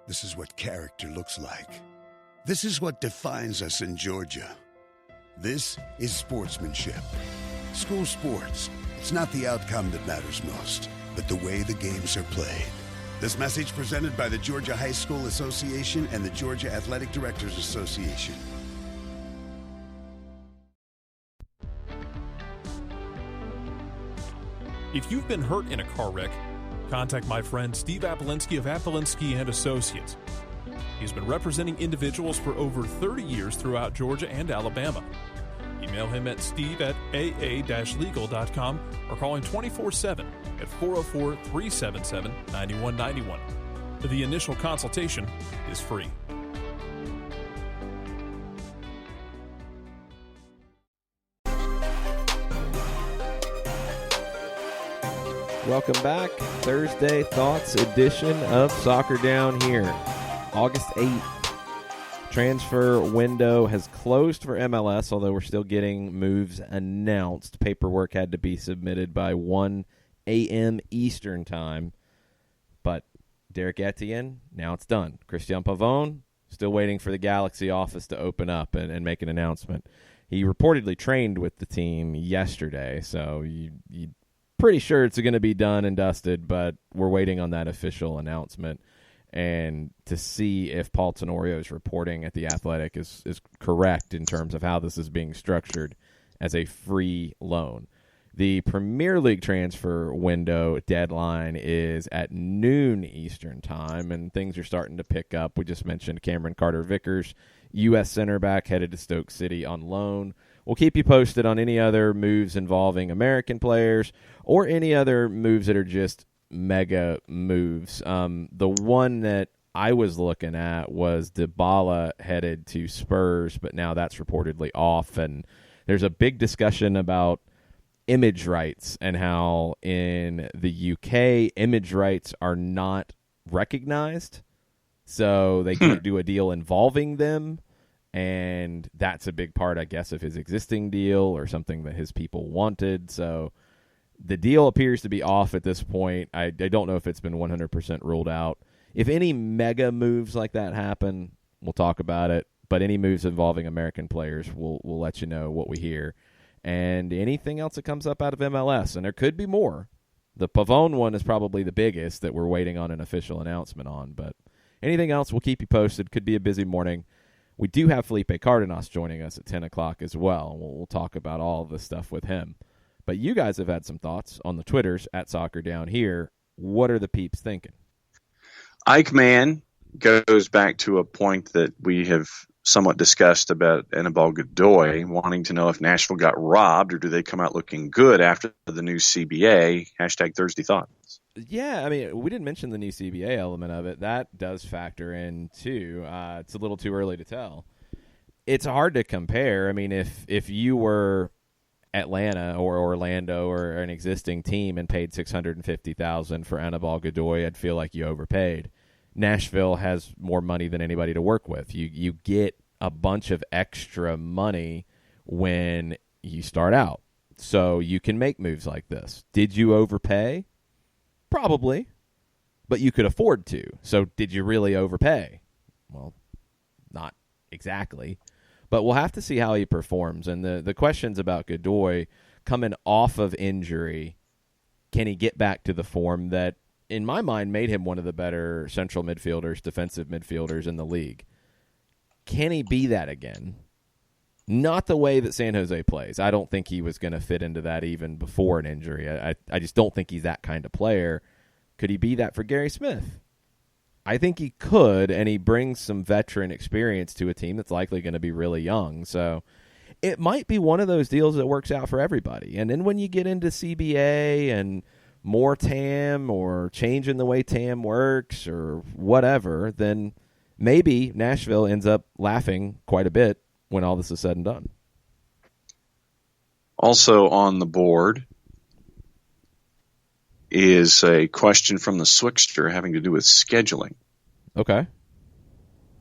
This is what character looks like. This is what defines us in Georgia. This is sportsmanship. School sports. It's not the outcome that matters most, but the way the games are played. This message presented by the Georgia High School Association and the Georgia Athletic Directors Association. If you've been hurt in a car wreck, contact my friend Steve Apolinski of Apolinski and Associates. He's been representing individuals for over 30 years throughout Georgia and Alabama. Email him at steve@aa-legal.com or call him 24/7 at 404-377-9191. The initial consultation is free. Welcome back. Thursday Thoughts edition of Soccer Down here. August 8th. Transfer window has closed for MLS, although we're still getting moves announced. Paperwork had to be submitted by 1 a.m. Eastern time. But Derek Etienne, now it's done. Christian Pavone, still waiting for the Galaxy office to open up and make an announcement. He reportedly trained with the team yesterday, so you pretty sure it's going to be done and dusted, but we're waiting on that official announcement and to see if Paul Tenorio's reporting at The Athletic is correct in terms of how this is being structured as a free loan. The Premier League transfer window deadline is at noon Eastern time, and things are starting to pick up. We just mentioned Cameron Carter-Vickers, U.S. center back, headed to Stoke City on loan. We'll keep you posted on any other moves involving American players or any other moves that are just mega moves. The one that I was looking at was Dybala headed to Spurs, but now that's reportedly off. And there's a big discussion about image rights and how in the UK, image rights are not recognized. So they can't do a deal involving them. And that's a big part, I guess, of his existing deal or something that his people wanted. So the deal appears to be off at this point. I don't know if it's been 100% ruled out. If any mega moves like that happen, we'll talk about it. But any moves involving American players, we'll let you know what we hear. And anything else that comes up out of MLS, and there could be more. The Pavone one is probably the biggest that we're waiting on an official announcement on. But anything else, we'll keep you posted. Could be a busy morning. We do have Felipe Cardenas joining us at 10 o'clock as well. We'll talk about all of this stuff with him. But you guys have had some thoughts on the Twitters at Soccer Down Here. What are the peeps thinking? Ike Mann goes back to a point that we have somewhat discussed about Anibal Godoy, wanting to know if Nashville got robbed or do they come out looking good after the new CBA. Hashtag Thursday Thoughts. Yeah, I mean, we didn't mention the new CBA element of it. That does factor in, too. It's a little too early to tell. It's hard to compare. I mean, if you were Atlanta or Orlando or an existing team and paid $650,000 for Anibal Godoy, I'd feel like you overpaid. Nashville has more money than anybody to work with. You get a bunch of extra money when you start out. So you can make moves like this. Did you overpay? Probably, but you could afford to. So did you really overpay? Well, not exactly. But we'll have to see how he performs. And the questions about Godoy coming off of injury, can he get back to the form that, in my mind, made him one of the better central midfielders, defensive midfielders in the league? Can he be that again? Not the way that San Jose plays. I don't think he was going to fit into that even before an injury. I just don't think he's that kind of player. Could he be that for Gary Smith? I think he could, and he brings some veteran experience to a team that's likely going to be really young. So it might be one of those deals that works out for everybody. And then when you get into CBA and more TAM or changing the way TAM works or whatever, then maybe Nashville ends up laughing quite a bit when all this is said and done. Also on the board is a question from the Swickster having to do with scheduling. Okay.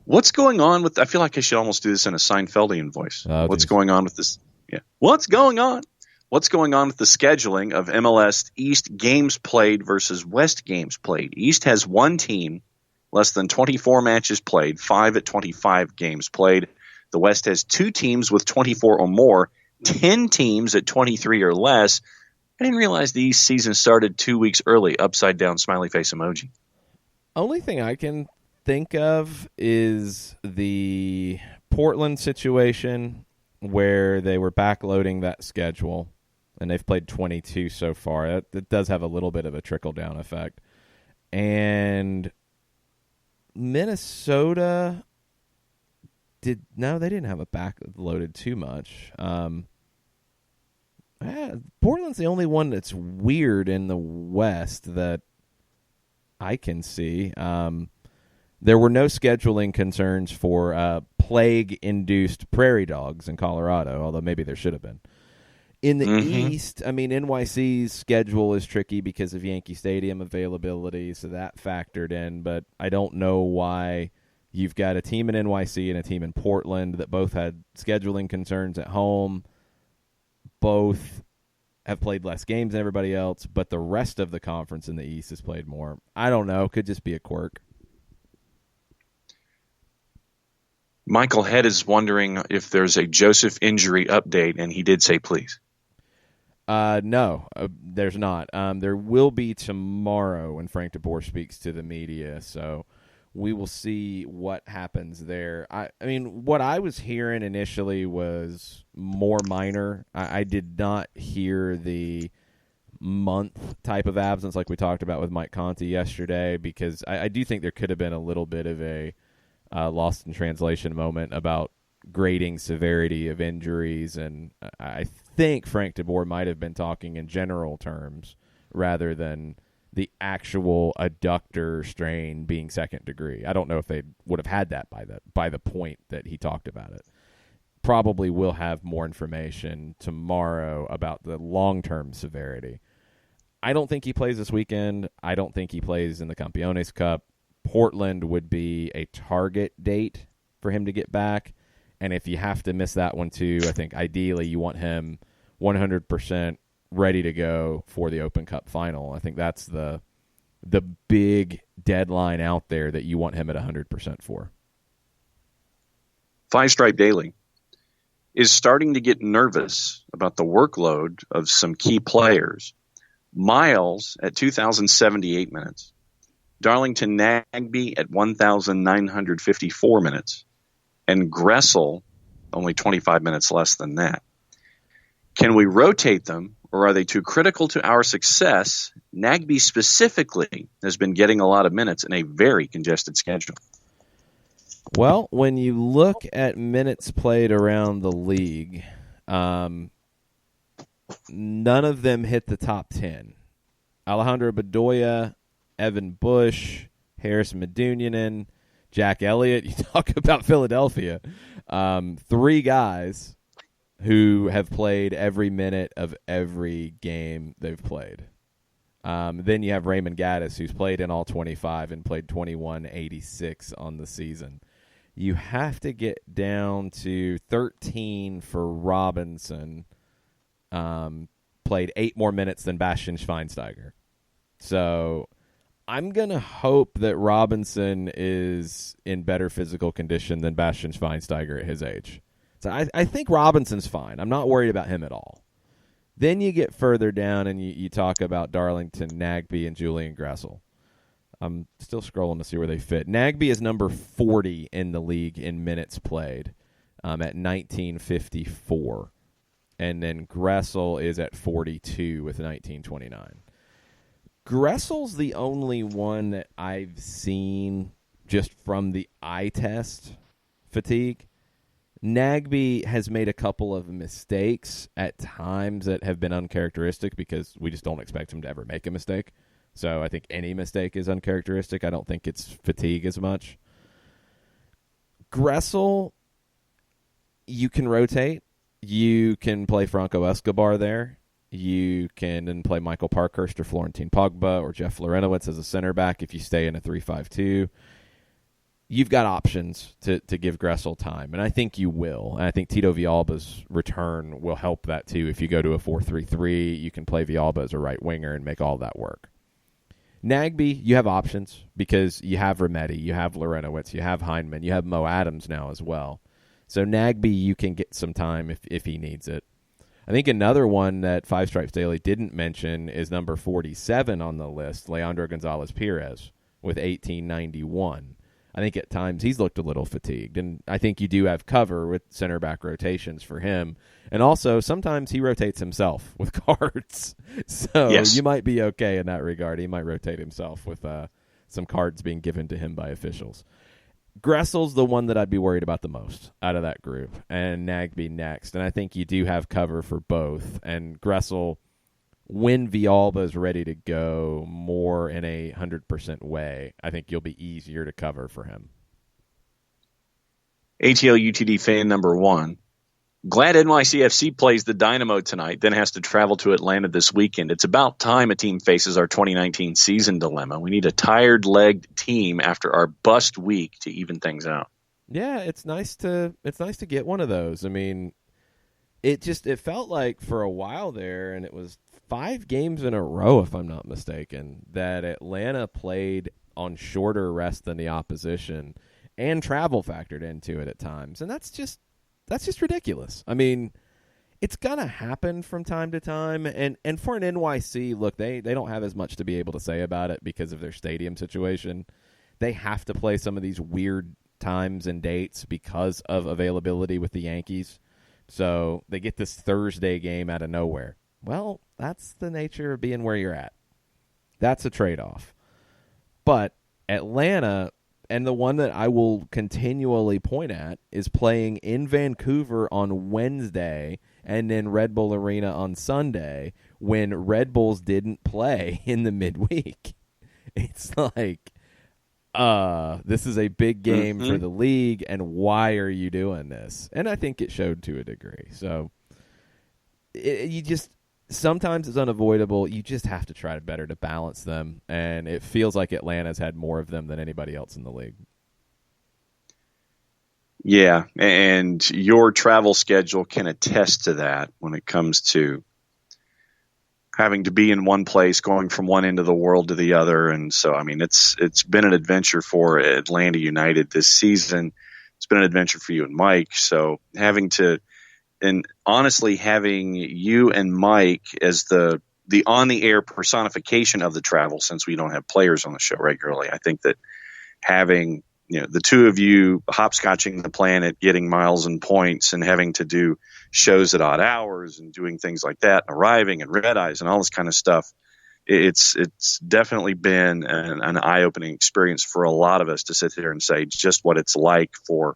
What's going on with, I feel like I should almost do this in a Seinfeldian voice. What's going on with this? Yeah. What's going on? What's going on with the scheduling of MLS East games played versus West games played? East has one team, less than 24 matches played, 5 at 25 games played. The West has 2 teams with 24 or more, 10 teams at 23 or less. I didn't realize the East season started 2 weeks early. Upside down smiley face emoji. Only thing I can think of is the Portland situation where they were backloading that schedule, and they've played 22 so far. It does have a little bit of a trickle-down effect. And Minnesota they didn't have a backloaded too much. Portland's the only one that's weird in the West that I can see. There were no scheduling concerns for plague-induced prairie dogs in Colorado, although maybe there should have been. In the East, I mean, NYC's schedule is tricky because of Yankee Stadium availability, so that factored in. But I don't know why you've got a team in NYC and a team in Portland that both had scheduling concerns at home. Both have played less games than everybody else, but the rest of the conference in the East has played more. I don't know. Could just be a quirk. Michael Head is wondering if there's a Joseph injury update, and he did say please. No, there's not. There will be tomorrow when Frank DeBoer speaks to the media, so we will see what happens there. I mean, what I was hearing initially was more minor. I did not hear the month type of absence like we talked about with Mike Conti yesterday, because I do think there could have been a little bit of a lost in translation moment about grading severity of injuries, and I think Frank DeBoer might have been talking in general terms rather than the actual adductor strain being second degree. I don't know if they would have had that by the point that he talked about it. Probably will have more information tomorrow about the long-term severity. I don't think he plays this weekend. I don't think he plays in the Campeones Cup. Portland would be a target date for him to get back. And if you have to miss that one too, I think ideally you want him 100% ready to go for the Open Cup final. I think that's the big deadline out there that you want him at 100% for. Five Stripe Daily is starting to get nervous about the workload of some key players. Miles at 2,078 minutes. Darlington Nagbe at 1,954 minutes. And Gressel only 25 minutes less than that. Can we rotate them, or are they too critical to our success? Nagbe specifically has been getting a lot of minutes in a very congested schedule. Well, when you look at minutes played around the league, none of them hit the top 10. Alejandro Bedoya, Evan Bush, Harris Medunjanin, Jack Elliott. You talk about Philadelphia. 3 guys who have played every minute of every game they've played. Then you have Raymond Gaddis, who's played in all 25 and played 21.86 on the season. You have to get down to 13 for Robinson. Played 8 more minutes than Bastian Schweinsteiger. So I'm going to hope that Robinson is in better physical condition than Bastian Schweinsteiger at his age. So I think Robinson's fine. I'm not worried about him at all. Then you get further down and you talk about Darlington Nagbe and Julian Gressel. I'm still scrolling to see where they fit. Nagbe is number 40 in the league in minutes played at 1954. And then Gressel is at 42 with 1929. Gressel's the only one that I've seen just from the eye test fatigue. Nagby has made a couple of mistakes at times that have been uncharacteristic because we just don't expect him to ever make a mistake. So I think any mistake is uncharacteristic. I don't think it's fatigue as much. Gressel, you can rotate. You can play Franco Escobar there. You can then play Michael Parkhurst or Florentine Pogba or Jeff Lorenowitz as a center back if you stay in a 3-5-2. You've got options to give Gressel time, and I think you will. And I think Tito Villalba's return will help that too. If you go to a 4-3-3, you can play Villalba as a right winger and make all that work. Nagby, you have options because you have Remedi, you have Lorenowitz, you have Heinemann, you have Mo Adams now as well. So Nagby, you can get some time if he needs it. I think another one that Five Stripes Daily didn't mention is number 47 on the list, Leandro Gonzalez-Perez with 1891. I think at times he's looked a little fatigued, and I think you do have cover with center back rotations for him. And also, sometimes he rotates himself with cards, so yes, you might be okay in that regard. He might rotate himself with some cards being given to him by officials. Gressel's the one that I'd be worried about the most out of that group, and Nagby next. And I think you do have cover for both. And Gressel, when Villalba is ready to go more in a 100% way, I think you'll be easier to cover for him. ATL UTD fan number 1. Glad NYCFC plays the Dynamo tonight, then has to travel to Atlanta this weekend. It's about time a team faces our 2019 season dilemma. We need a tired-legged team after our bust week to even things out. Yeah, it's nice to get one of those. I mean, it felt like for a while there, and it was 5 games in a row, if I'm not mistaken, that Atlanta played on shorter rest than the opposition, and travel factored into it at times. And that's just ridiculous. I mean, it's going to happen from time to time. And for an NYC, look, they don't have as much to be able to say about it because of their stadium situation. They have to play some of these weird times and dates because of availability with the Yankees. So they get this Thursday game out of nowhere. Well, that's the nature of being where you're at. That's a trade-off. But Atlanta, and the one that I will continually point at, is playing in Vancouver on Wednesday and then Red Bull Arena on Sunday when Red Bulls didn't play in the midweek. It's like, this is a big game for the league, and why are you doing this? And I think it showed to a degree. So sometimes it's unavoidable. You just have to try better to balance them, and it feels like Atlanta's had more of them than anybody else in the league. Yeah, and your travel schedule can attest to that when it comes to having to be in one place, going from one end of the world to the other. And so, I mean, it's been an adventure for Atlanta United this season. It's been an adventure for you and Mike. So and honestly, having you and Mike as the on-the-air personification of the travel, since we don't have players on the show regularly, I think that having the two of you hopscotching the planet, getting miles and points, and having to do shows at odd hours and doing things like that, arriving and red eyes and all this kind of stuff, it's definitely been an eye-opening experience for a lot of us to sit there and say just what it's like for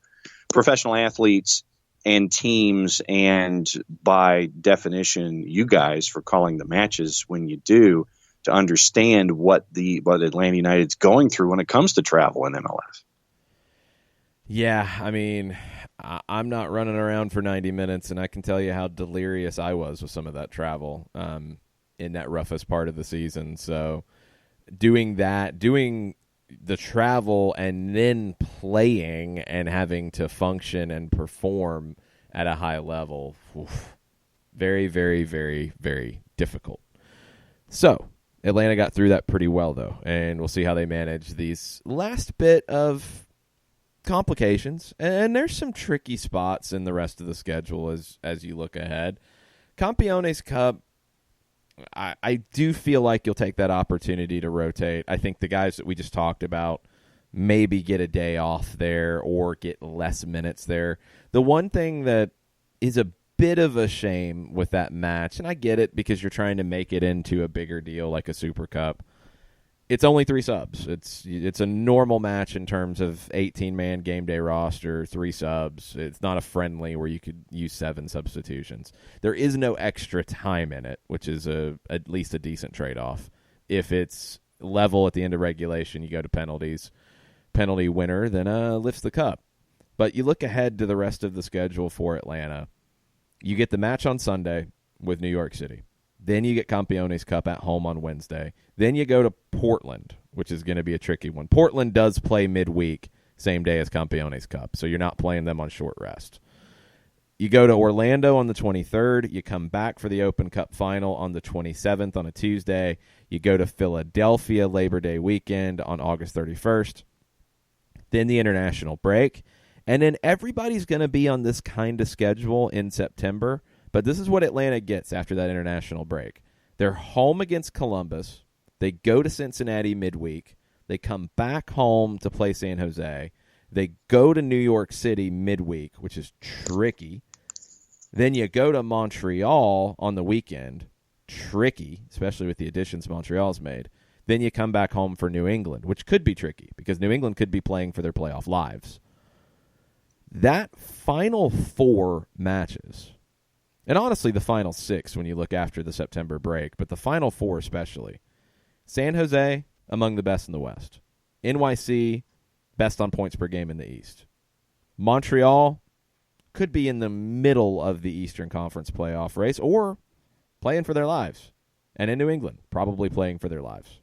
professional athletes and teams, and by definition, you guys for calling the matches when you do, to understand what Atlanta United's going through when it comes to travel in MLS. Yeah, I mean, I'm not running around for 90 minutes, and I can tell you how delirious I was with some of that travel in that roughest part of the season. So doing the travel and then playing and having to function and perform at a high level, very, very, very, very difficult. So Atlanta got through that pretty well, though, and we'll see how they manage these last bit of complications. And there's some tricky spots in the rest of the schedule as you look ahead. Campeones Cup, I do feel like you'll take that opportunity to rotate. I think the guys that we just talked about maybe get a day off there or get less minutes there. The one thing that is a bit of a shame with that match, and I get it because you're trying to make it into a bigger deal like a Super Cup, It's only 3 subs. It's a normal match in terms of 18-man game day roster, 3 subs. It's not a friendly where you could use 7 substitutions. There is no extra time in it, which is at least a decent trade-off. If it's level at the end of regulation, you go to penalties. Penalty winner then lifts the cup. But you look ahead to the rest of the schedule for Atlanta. You get the match on Sunday with New York City. Then you get Campeones Cup at home on Wednesday. Then you go to Portland, which is going to be a tricky one. Portland does play midweek, same day as Campeones Cup, so you're not playing them on short rest. You go to Orlando on the 23rd. You come back for the Open Cup final on the 27th on a Tuesday. You go to Philadelphia Labor Day weekend on August 31st. Then the international break. And then everybody's going to be on this kind of schedule in September. But this is what Atlanta gets after that international break. They're home against Columbus. They go to Cincinnati midweek. They come back home to play San Jose. They go to New York City midweek, which is tricky. Then you go to Montreal on the weekend. Tricky, especially with the additions Montreal's made. Then you come back home for New England, which could be tricky because New England could be playing for their playoff lives. That final 4 matches, and honestly the final 6 when you look after the September break, but the final 4 especially. San Jose, among the best in the West. NYC, best on points per game in the East. Montreal could be in the middle of the Eastern Conference playoff race or playing for their lives. And in New England, probably playing for their lives.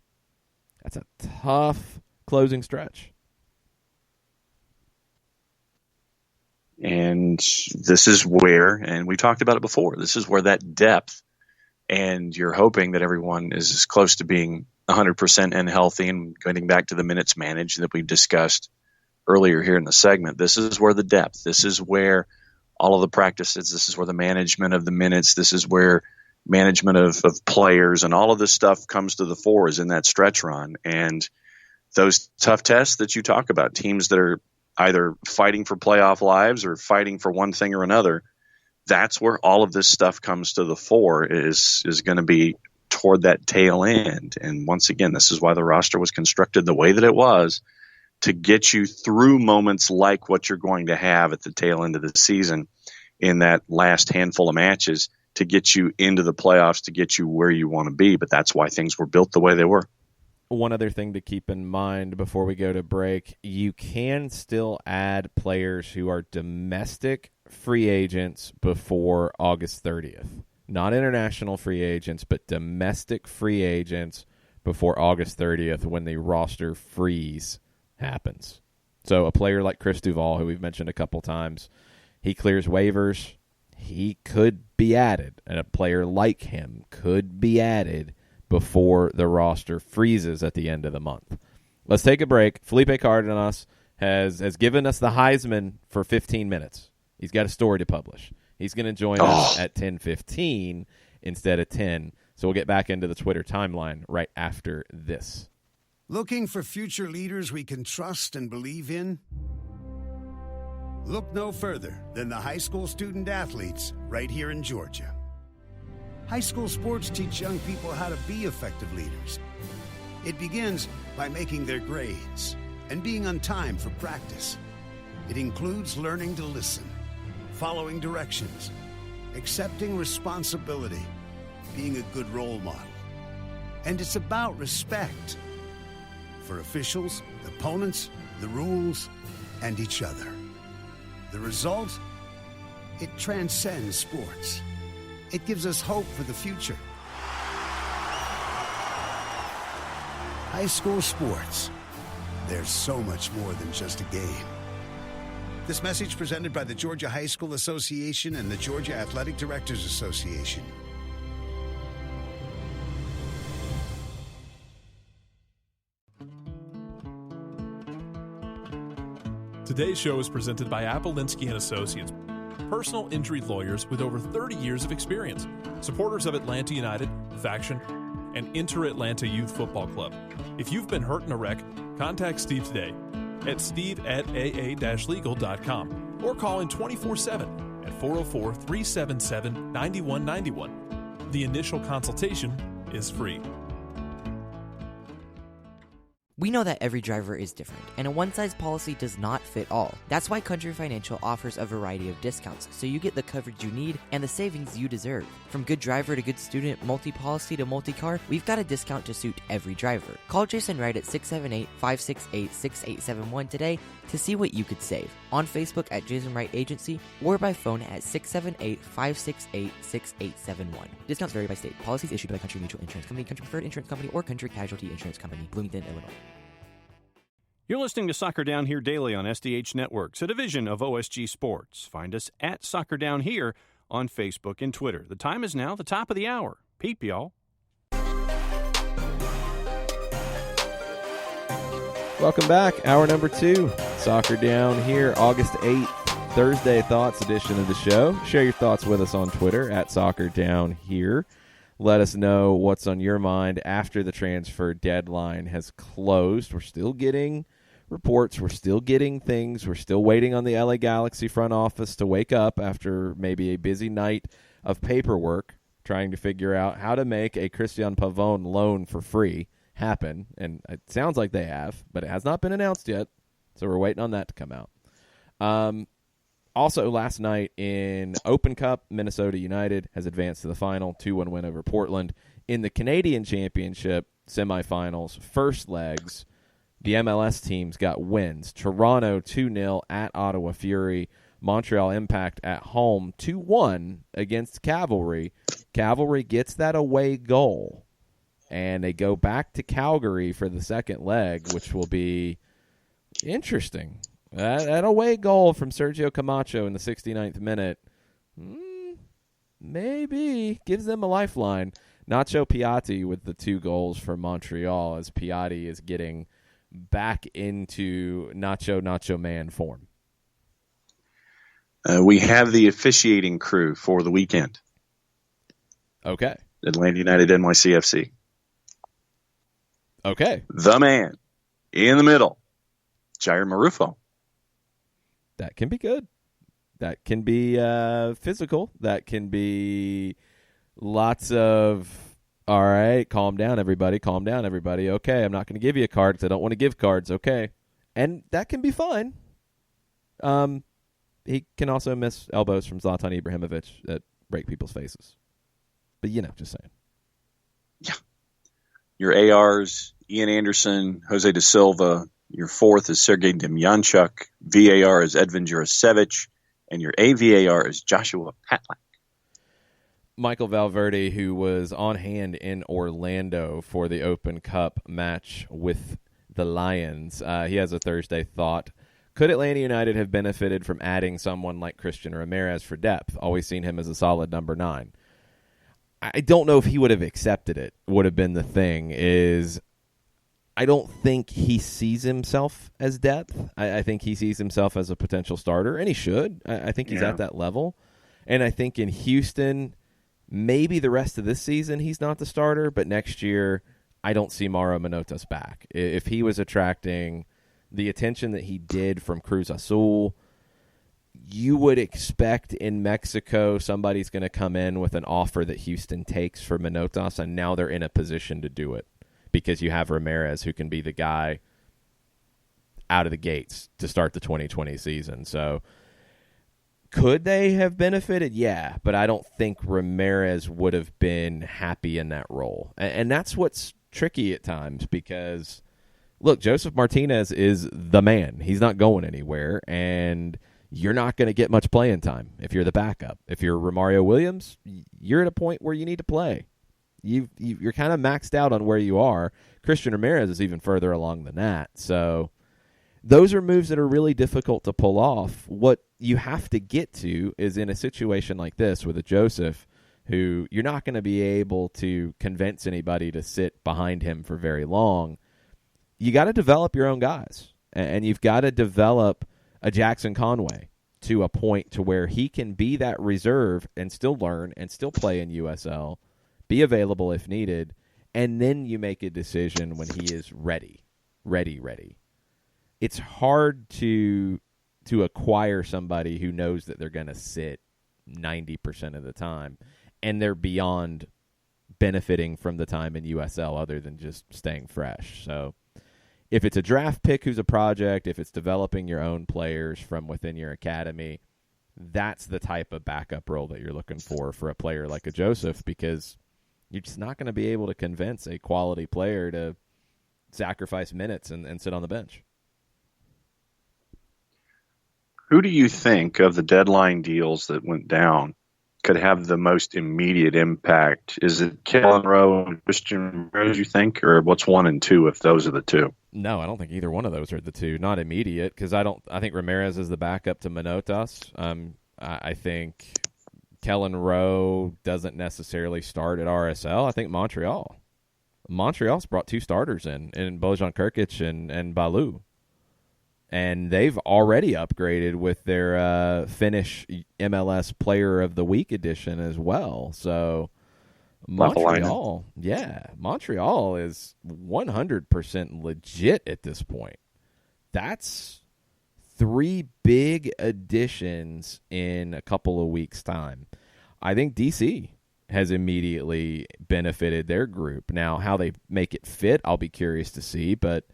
That's a tough closing stretch. And this is where, and we talked about it before, this is where that depth, and you're hoping that everyone is as close to being 100% and healthy, and getting back to the minutes managed that we've discussed earlier here in the segment. This is where the depth, this is where all of the practices, this is where the management of the minutes, this is where management of players and all of this stuff comes to the fore is in that stretch run. And those tough tests that you talk about, teams that are either fighting for playoff lives or fighting for one thing or another, that's where all of this stuff comes to the fore, is going to be toward that tail end. And once again, this is why the roster was constructed the way that it was, to get you through moments like what you're going to have at the tail end of the season in that last handful of matches, to get you into the playoffs, to get you where you want to be. But that's why things were built the way they were. One other thing to keep in mind before we go to break, you can still add players who are domestic free agents before August 30th. Not international free agents, but domestic free agents before August 30th when the roster freeze happens. So a player like Chris Duval, who we've mentioned a couple times, he clears waivers. He could be added, and a player like him could be added before the roster freezes at the end of the month. Let's take a break. Felipe Cardenas has given us the Heisman for 15 minutes. He's got a story to publish. He's going to join us at 10:15 instead of 10. So we'll get back into the Twitter timeline right after this. Looking for future leaders we can trust and believe in? Look no further than the high school student athletes right here in Georgia. High school sports teach young people how to be effective leaders. It begins by making their grades and being on time for practice. It includes learning to listen, following directions, accepting responsibility, being a good role model. And it's about respect for officials, opponents, the rules, and each other. The result? It transcends sports. It gives us hope for the future. High school sports. There's so much more than just a game. This message presented by the Georgia High School Association and the Georgia Athletic Directors Association. Today's show is presented by Appolinsky & Associates, personal injury lawyers with over 30 years of experience, supporters of Atlanta United, Faction, and Inter-Atlanta Youth Football Club. If you've been hurt in a wreck, contact Steve today at steve@aa-legal.com or call in 24/7 at 404-377-9191. The initial consultation is free. We know that every driver is different, and a one-size policy does not fit all. That's why Country Financial offers a variety of discounts, so you get the coverage you need and the savings you deserve. From good driver to good student, multi-policy to multi-car, we've got a discount to suit every driver. Call Jason Wright at 678-568-6871 today to see what you could save. On Facebook at Jason Wright Agency or by phone at 678-568-6871. Discounts vary by state. Policies issued by Country Mutual Insurance Company, Country Preferred Insurance Company, or Country Casualty Insurance Company, Bloomington, Illinois. You're listening to Soccer Down Here daily on SDH Networks, a division of OSG Sports. Find us at Soccer Down Here on Facebook and Twitter. The time is now the top of the hour. Peep, y'all. Welcome back. Hour number 2. Soccer Down Here, August 8th, Thursday Thoughts edition of the show. Share your thoughts with us on Twitter at Soccer Down Here. Let us know what's on your mind after the transfer deadline has closed. We're still getting reports. We're still getting things. We're still waiting on the LA Galaxy front office to wake up after maybe a busy night of paperwork, trying to figure out how to make a Christian Pavón loan for free happen. And it sounds like they have, but it has not been announced yet. So we're waiting on that to come out. Also, last night in Open Cup, Minnesota United has advanced to the final, 2-1 win over Portland. In the Canadian Championship semifinals, first legs, the MLS teams got wins. Toronto 2-0 at Ottawa Fury. Montreal Impact at home 2-1 against Cavalry. Cavalry gets that away goal, and they go back to Calgary for the second leg, which will be interesting. That away goal from Sergio Camacho in the 69th minute maybe gives them a lifeline. Nacho Piatti with the 2 goals for Montreal as Piatti is getting back into Nacho Man form. We have the officiating crew for the weekend. Okay. Atlanta United NYCFC. Okay. The man in the middle, Jair Marufo. That can be good. That can be physical. That can be lots of, all right, calm down, everybody. Calm down, everybody. Okay, I'm not going to give you a card because I don't want to give cards. Okay. And that can be fine. He can also miss elbows from Zlatan Ibrahimovic that break people's faces. But, just saying. Yeah. Your ARs, Ian Anderson, Jose da Silva. Your fourth is Sergei Demyanchuk. VAR is Edvin Jurasevich. And your AVAR is Joshua Patlak. Michael Valverde, who was on hand in Orlando for the Open Cup match with the Lions, he has a Thursday thought. Could Atlanta United have benefited from adding someone like Christian Ramirez for depth? Always seen him as a solid number 9. I don't know if he would have accepted it, would have been the thing, is I don't think he sees himself as depth. I think he sees himself as a potential starter, and he should. I think he's at that level. And I think in Houston, maybe the rest of this season he's not the starter, but next year I don't see Mauro Manotas back. If he was attracting the attention that he did from Cruz Azul, you would expect in Mexico somebody's going to come in with an offer that Houston takes for Manotas, and now they're in a position to do it because you have Ramirez who can be the guy out of the gates to start the 2020 season. So could they have benefited? Yeah, but I don't think Ramirez would have been happy in that role. And that's what's tricky at times because, look, Joseph Martinez is the man. He's not going anywhere, and you're not going to get much playing time if you're the backup. If you're Romario Williams, you're at a point where you need to play. You're kind of maxed out on where you are. Christian Ramirez is even further along than that. So those are moves that are really difficult to pull off. What you have to get to is in a situation like this with a Joseph who you're not going to be able to convince anybody to sit behind him for very long. You got to develop your own guys, and you've got to develop a Jackson Conway to a point to where he can be that reserve and still learn and still play in USL, be available if needed, and then you make a decision when he is ready. It's hard to acquire somebody who knows that they're going to sit 90% of the time, and they're beyond benefiting from the time in USL other than just staying fresh. So if it's a draft pick who's a project, if it's developing your own players from within your academy, that's the type of backup role that you're looking for a player like a Joseph, because you're just not going to be able to convince a quality player to sacrifice minutes and sit on the bench. Who do you think of the deadline deals that went down could have the most immediate impact? Is it Kellen Rowe and Christian Rose, you think, or what's 1 and 2 if those are the two? No, I don't think either one of those are the two. Not immediate, because I think Ramirez is the backup to Manotas. I think Kellen Rowe doesn't necessarily start at RSL. I think Montreal's brought 2 starters in Bojan Krkic and Balou. And they've already upgraded with their Finnish MLS Player of the Week edition as well. So Montreal is 100% legit at this point. That's 3 big additions in a couple of weeks' time. I think DC has immediately benefited their group. Now, how they make it fit, I'll be curious to see, but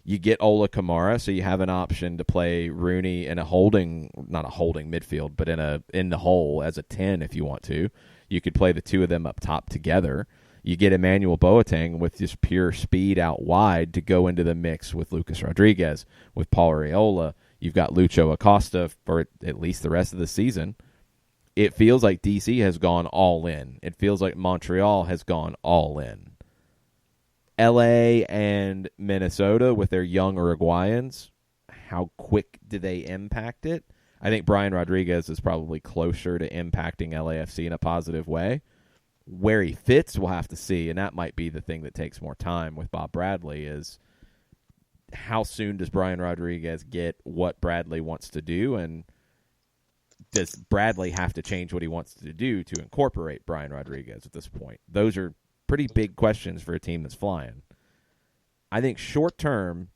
you get Ola Kamara, so you have an option to play Rooney in not a holding midfield, but in the hole as a 10 if you want to. You could play the two of them up top together. You get Emmanuel Boateng with just pure speed out wide to go into the mix with Lucas Rodriguez, with Paul Areola. You've got Lucho Acosta for at least the rest of the season. It feels like DC has gone all in. It feels like Montreal has gone all in. LA and Minnesota with their young Uruguayans, how quick do they impact it? I think Brian Rodriguez is probably closer to impacting LAFC in a positive way. Where he fits, we'll have to see, and that might be the thing that takes more time with Bob Bradley is how soon does Brian Rodriguez get what Bradley wants to do, and does Bradley have to change what he wants to do to incorporate Brian Rodriguez at this point? Those are pretty big questions for a team that's flying. I think short term,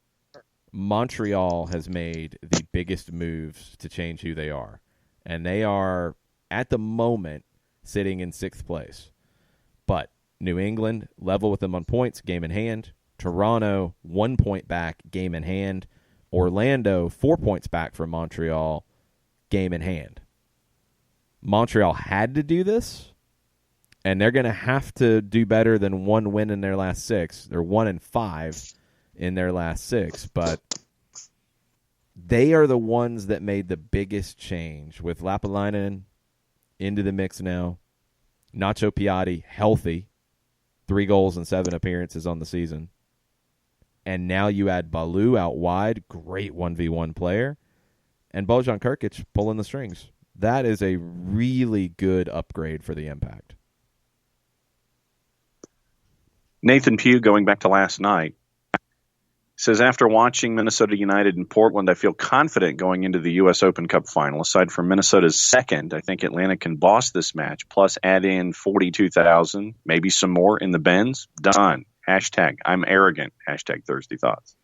Montreal has made the biggest moves to change who they are. And they are, at the moment, sitting in 6th place. But New England, level with them on points, game in hand. Toronto, 1 point back, game in hand. Orlando, 4 points back from Montreal, game in hand. Montreal had to do this, and they're going to have to do better than 1 win in their last 6. They're 1-5 in their last 6, but they are the ones that made the biggest change with Lapalainen into the mix now. Nacho Piatti, healthy, 3 goals and 7 appearances on the season. And now you add Balou out wide, great 1v1 player, and Bojan Krkic pulling the strings. That is a really good upgrade for the Impact. Nathan Pugh, going back to last night, says, after watching Minnesota United and Portland, I feel confident going into the U.S. Open Cup final. Aside from Minnesota's second, I think Atlanta can boss this match, plus add in 42,000, maybe some more in the Benz. Done. Hashtag I'm arrogant. Hashtag Thursday Thoughts.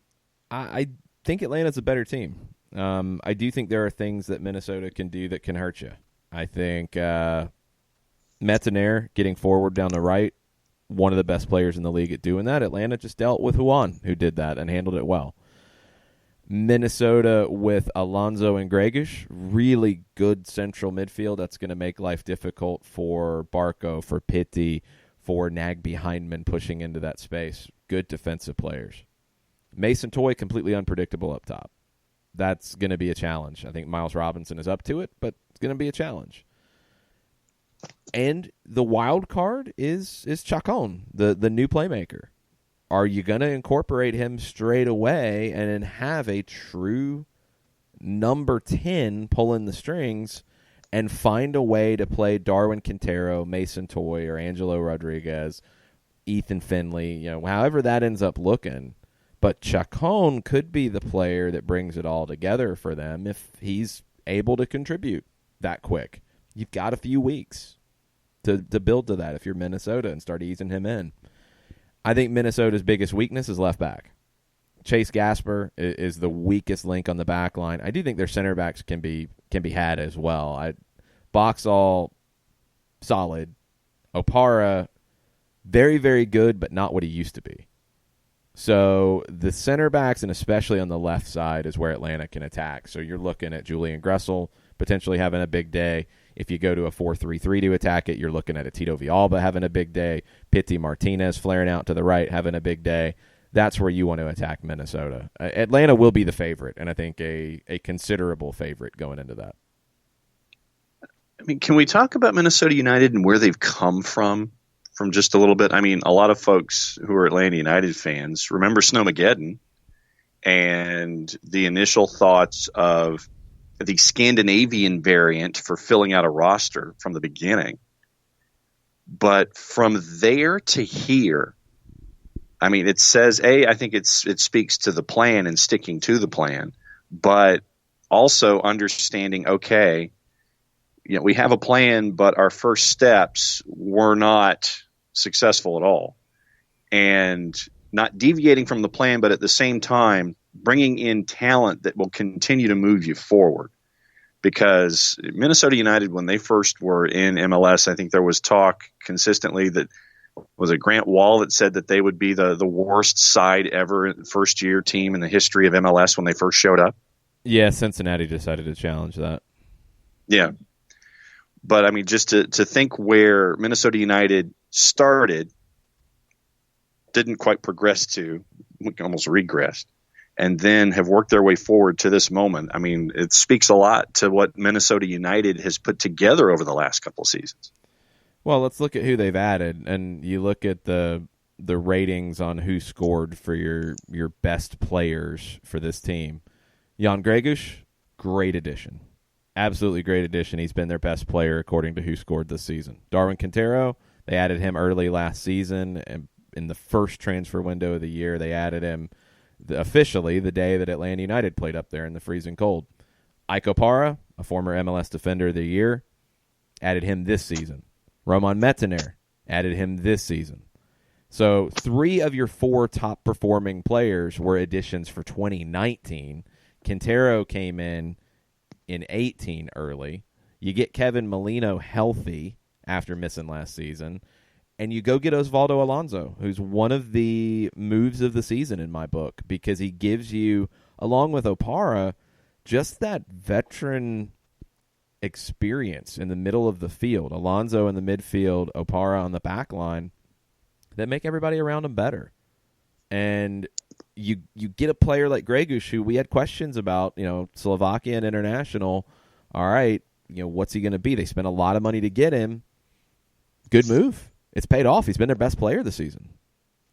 I think Atlanta's a better team. I do think there are things that Minnesota can do that can hurt you. I think Metzner getting forward down the right, one of the best players in the league at doing that. Atlanta just dealt with Juan, who did that and handled it well. Minnesota with Alonso and Gregish, really good central midfield. That's going to make life difficult for Barco, for Pitti, for Nagby Hindman pushing into that space. Good defensive players. Mason Toye, completely unpredictable up top. That's going to be a challenge. I think Miles Robinson is up to it, but it's going to be a challenge. And the wild card is Chacon, the new playmaker. Are you going to incorporate him straight away and then have a true number 10 pulling the strings and find a way to play Darwin Quintero, Mason Toye, or Angelo Rodriguez, Ethan Finley, however that ends up looking. But Chacon could be the player that brings it all together for them if he's able to contribute that quick. You've got a few weeks to build to that if you're Minnesota and start easing him in. I think Minnesota's biggest weakness is left back. Chase Gasper is the weakest link on the back line. I do think their center backs can be had as well. Boxall, solid. Opara, very, very good, but not what he used to be. So the center backs, and especially on the left side, is where Atlanta can attack. So you're looking at Julian Gressel potentially having a big day. If you go to a 4-3-3 to attack it, you're looking at a Tito Villalba having a big day, Pity Martinez flaring out to the right having a big day. That's where you want to attack Minnesota. Atlanta will be the favorite, and I think a considerable favorite going into that. I mean, can we talk about Minnesota United and where they've come from just a little bit? I mean, a lot of folks who are Atlanta United fans remember Snowmageddon and the initial thoughts of the Scandinavian variant for filling out a roster from the beginning. But from there to here, I mean, it says, I think it speaks to the plan and sticking to the plan, but also understanding, okay, we have a plan, but our first steps were not successful at all. And not deviating from the plan, but at the same time, bringing in talent that will continue to move you forward. Because Minnesota United, when they first were in MLS, I think there was talk consistently that, was it Grant Wall that said that they would be the worst side ever, first-year team in the history of MLS when they first showed up? Yeah, Cincinnati decided to challenge that. Yeah. But, I mean, just to think where Minnesota United started, didn't quite progress to, almost regressed, and then have worked their way forward to this moment. I mean, it speaks a lot to what Minnesota United has put together over the last couple of seasons. Well, let's look at who they've added, and you look at the ratings on who scored for your best players for this team. Jan Gregus, great addition. Absolutely great addition. He's been their best player according to who scored this season. Darwin Quintero, they added him early last season, and in the first transfer window of the year, they added him officially the day that Atlanta United played up there in the freezing cold. Ike Opara, a former MLS Defender of the Year, added him this season. Roman Mettener added him this season. So 3 of your 4 top-performing players were additions for 2019. Quintero came in 18 early. You get Kevin Molino healthy after missing last season. And you go get Osvaldo Alonso, who's one of the moves of the season in my book, because he gives you, along with Opara, just that veteran experience in the middle of the field. Alonso in the midfield, Opara on the back line, that make everybody around him better. And you get a player like Gregus, who we had questions about, Slovakian international. All right, what's he going to be? They spent a lot of money to get him. Good move. It's paid off. He's been their best player this season.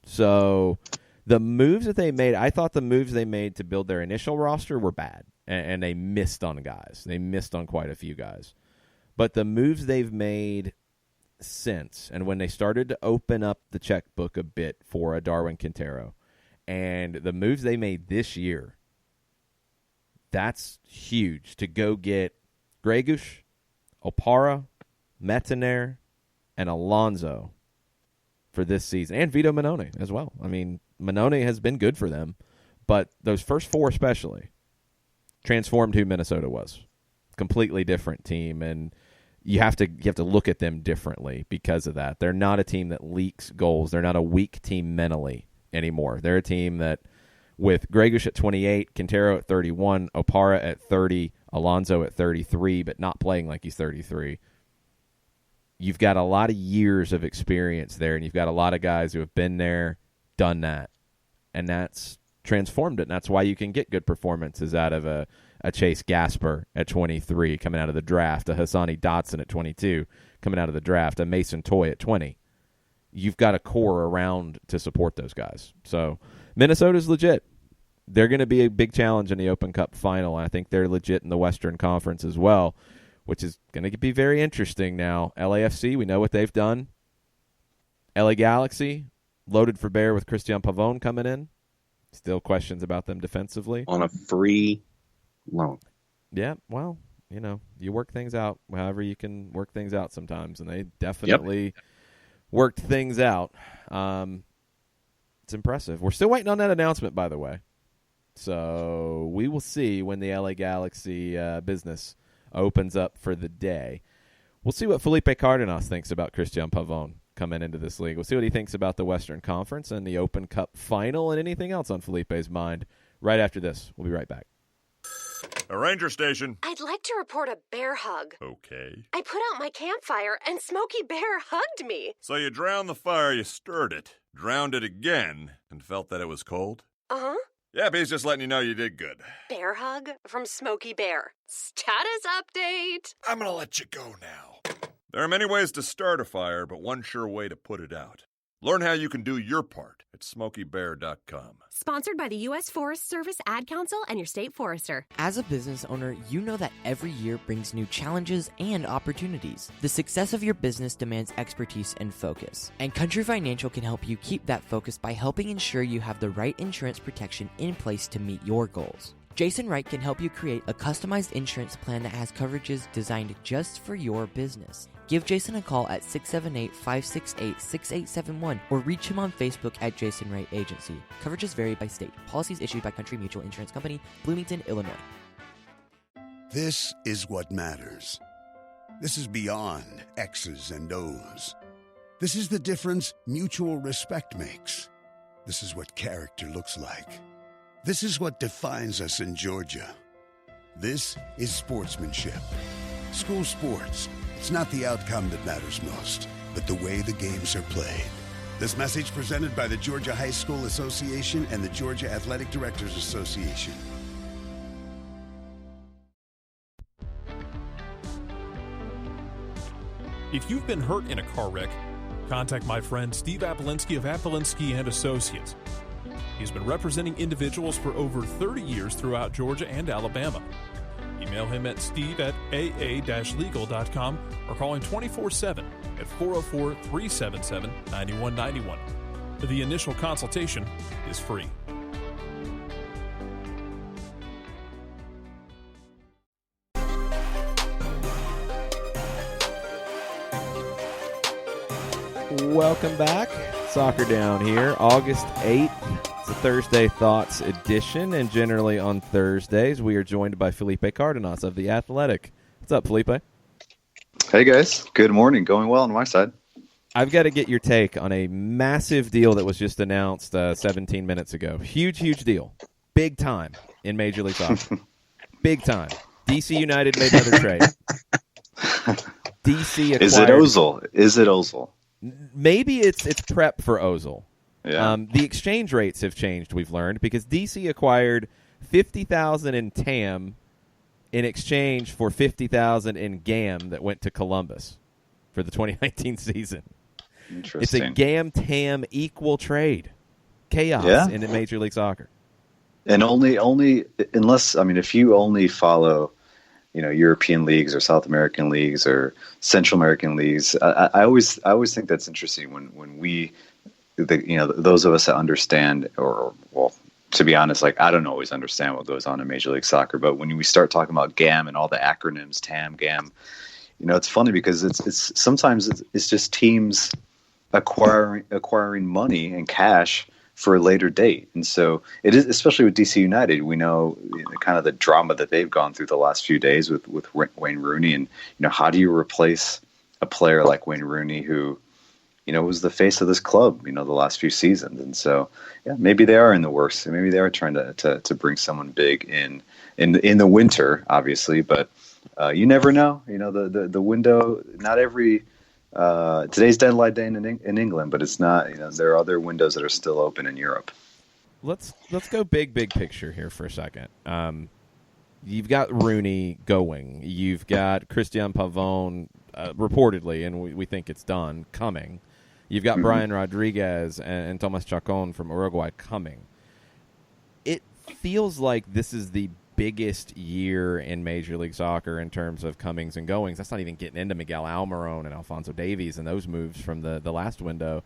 So the moves that they made, I thought the moves they made to build their initial roster were bad, and they missed on guys. They missed on quite a few guys. But the moves they've made since, and when they started to open up the checkbook a bit for a Darwin Quintero, and the moves they made this year, that's huge to go get Gregus, Opara, Mettener, and Alonso for this season, and Vito Minone as well. I mean, Minone has been good for them, but those first 4 especially transformed who Minnesota was. Completely different team, and you have to look at them differently because of that. They're not a team that leaks goals. They're not a weak team mentally anymore. They're a team that, with Gregus at 28, Quintero at 31, Opara at 30, Alonso at 33, but not playing like he's 33. You've got a lot of years of experience there, and you've got a lot of guys who have been there, done that, and that's transformed it. And that's why you can get good performances out of a Chase Gasper at 23 coming out of the draft, a Hassani Dotson at 22 coming out of the draft, a Mason Toy at 20. You've got a core around to support those guys. So Minnesota's legit. They're going to be a big challenge in the Open Cup final. I think they're legit in the Western Conference as well, which is going to be very interesting now. LAFC, we know what they've done. LA Galaxy, loaded for bear with Christian Pavón coming in. Still questions about them defensively. On a free loan. Yeah, well, you work things out however you can work things out sometimes, and they definitely worked things out. It's impressive. We're still waiting on that announcement, by the way. So we will see when the LA Galaxy business opens up for the day. We'll see what Felipe Cardenas thinks about Christian Pavón. coming into this league. We'll see what he thinks about the Western Conference and the Open Cup final and anything else on Felipe's mind right after this. We'll be right back. A ranger station. I'd like to report a bear hug. Okay. I put out my campfire and Smokey Bear hugged me. So you drowned the fire, you stirred it, drowned it again, and felt that it was cold? Uh-huh. Yep, he's just letting you know you did good. Bear hug from Smokey Bear. Status update. I'm gonna let you go now. There are many ways to start a fire, but one sure way to put it out. Learn how you can do your part at SmokeyBear.com. Sponsored by the U.S. Forest Service Ad Council and your state forester. As a business owner, you know that every year brings new challenges and opportunities. The success of your business demands expertise and focus. And Country Financial can help you keep that focus by helping ensure you have the right insurance protection in place to meet your goals. Jason Wright can help you create a customized insurance plan that has coverages designed just for your business. Give Jason a call at 678-568-6871 or reach him on Facebook at Jason Wright Agency. Coverages vary by state. Policies issued by Country Mutual Insurance Company, Bloomington, Illinois. This is what matters. This is beyond X's and O's. This is the difference mutual respect makes. This is what character looks like. This is what defines us in Georgia. This is sportsmanship. School sports. It's not the outcome that matters most, but the way the games are played. This message presented by the Georgia High School Association and the Georgia Athletic Directors Association. If you've been hurt in a car wreck, contact my friend Steve Apolinski of Apolinski and Associates. He's been representing individuals for over 30 years throughout Georgia and Alabama. Email him at steve@aa-legal.com or call him 24/7 at 404-377-9191. The initial consultation is free. Welcome back. Soccer Down here, August 8th. It's a Thursday Thoughts edition, and generally on Thursdays, we are joined by Felipe Cardenas of The Athletic. What's up, Felipe? Hey, guys. Good morning. Going well on my side. I've got to get your take on a massive deal that was just announced 17 minutes ago. Huge, huge deal. Big time in Major League Soccer. Big time. DC United made another trade. DC acquired... Is it Ozil? Is it Ozil? Maybe it's prep for Ozil. Yeah. The exchange rates have changed, we've learned, because DC acquired $50,000 in TAM in exchange for $50,000 in GAM that went to Columbus for the 2019 season. Interesting. It's a GAM-TAM equal trade. Chaos in Major League Soccer. And only unless, I mean, if you only follow, European leagues or South American leagues or Central American leagues, I always think that's interesting when we, those of us that understand, to be honest, I don't always understand what goes on in Major League Soccer, but when we start talking about GAM and all the acronyms, TAM, GAM, it's funny because it's sometimes it's just teams acquiring money and cash for a later date. And so it is, especially with DC United, we know kind of the drama that they've gone through the last few days with Wayne Rooney, and how do you replace a player like Wayne Rooney who was the face of this club, the last few seasons. And so, maybe they are in the works. Maybe they are trying to bring someone big in the winter, obviously. But you never know. The window. Not every today's deadline day in England, but it's not. There are other windows that are still open in Europe. Let's go big picture here for a second. You've got Rooney going. You've got Christian Pavón reportedly, and we think it's done, coming. You've got Brian Rodriguez and Tomas Chacon from Uruguay coming. It feels like this is the biggest year in Major League Soccer in terms of comings and goings. That's not even getting into Miguel Almiron and Alphonso Davies and those moves from the last window.